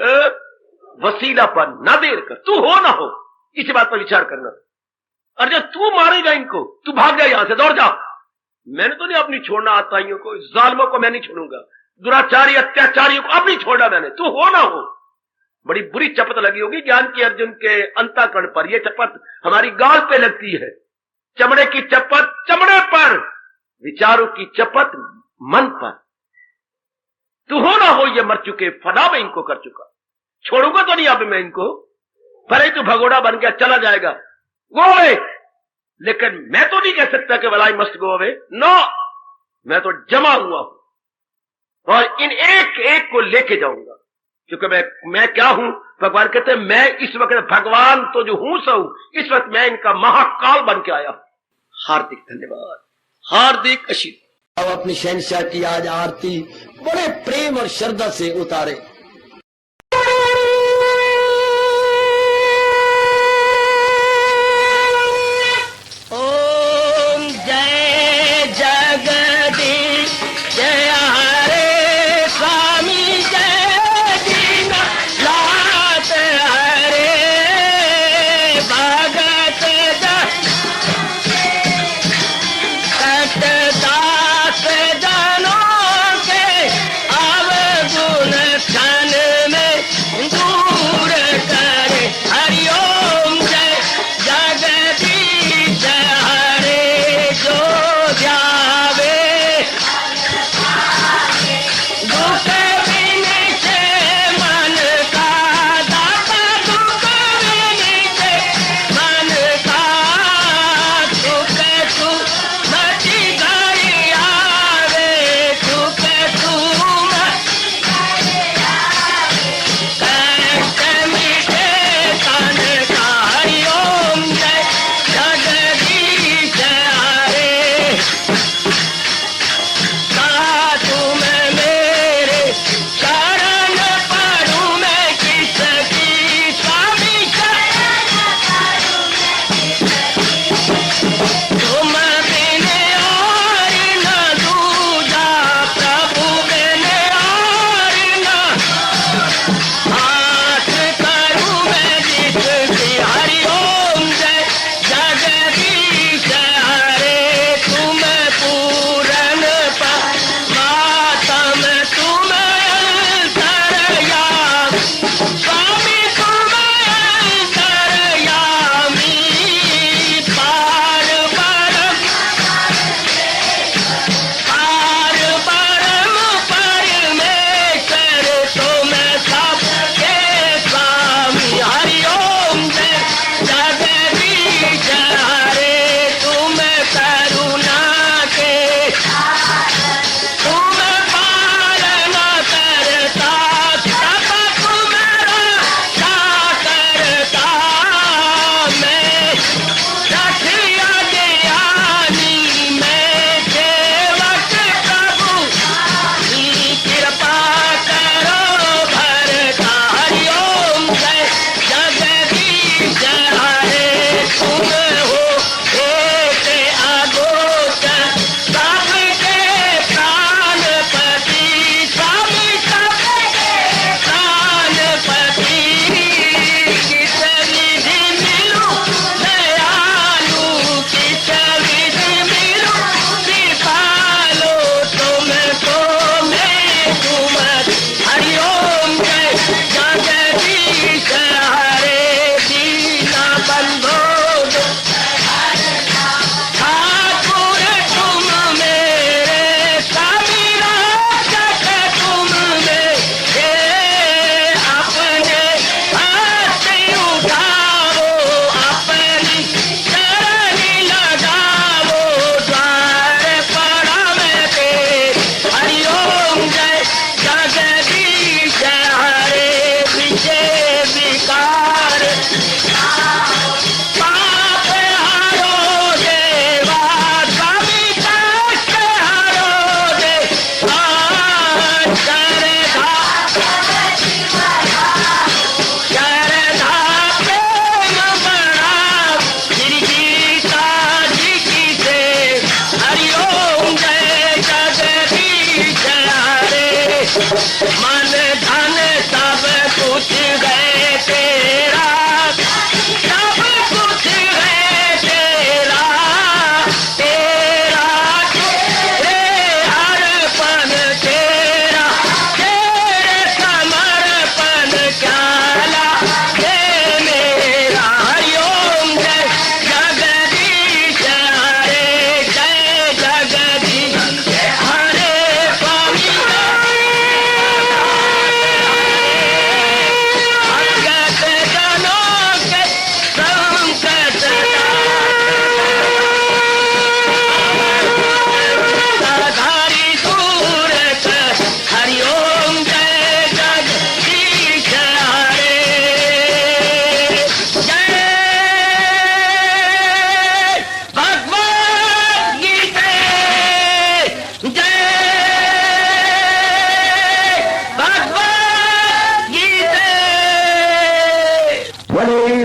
S1: वसीलापन ना देर कर, तू हो ना हो, इसी बात पर विचार करना। अर्जुन तू मारेगा इनको, तू भाग जा यहां से, दौड़ जा। मैंने तो नहीं अपनी छोड़ना आताइयों को, जालिमों को मैं नहीं छोड़ूंगा, दुराचारी अत्याचारियों को अब नहीं छोड़ा मैंने, तू हो ना हो। बड़ी बुरी चपत लगी होगी ज्ञान की अर्जुन के अंतःकरण पर। यह चपत हमारी गाल पे लगती है, चमड़े की चपत चमड़े पर, विचारों की चपत मन पर। तू हो ना हो, ये मर चुके फना में इनको कर चुका, छोड़ूंगा तो नहीं अब मैं इनको। भले तू भगोड़ा बन गया चला जाएगा, गोवे, लेकिन मैं तो नहीं कह सकता कि वलाई मस्ट गो अवे। नो, मैं तो जमा हुआ हूं और इन एक एक को लेके जाऊंगा, क्योंकि मैं क्या हूं? भगवान कहते हैं मैं इस वक्त भगवान तो जो हूं सो, इस वक्त मैं इनका महाकाल बन के आया। हार्दिक धन्यवाद, हार्दिक आशीर्वाद। अब अपनी शहंशाह की आज आरती बड़े प्रेम और श्रद्धा से उतारे।
S2: दास जनों के अवगुण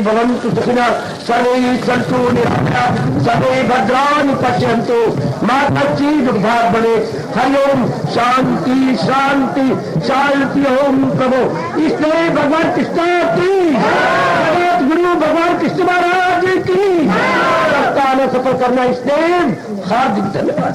S2: भवन्तु सुखिनः सर्वे सन्तु निरामयाः सर्वे भद्राणि पश्यन्तु मा कश्चित् दुर्भाग् भवेत्। हरि ओम शांति शांति शांति। ओम प्रभु इसलिए भगवान कृष्ण की जगत गुरु भगवान कृष्ण महाराज की रास्ता में सफल करना इसलिए हार्दिक धन्यवाद।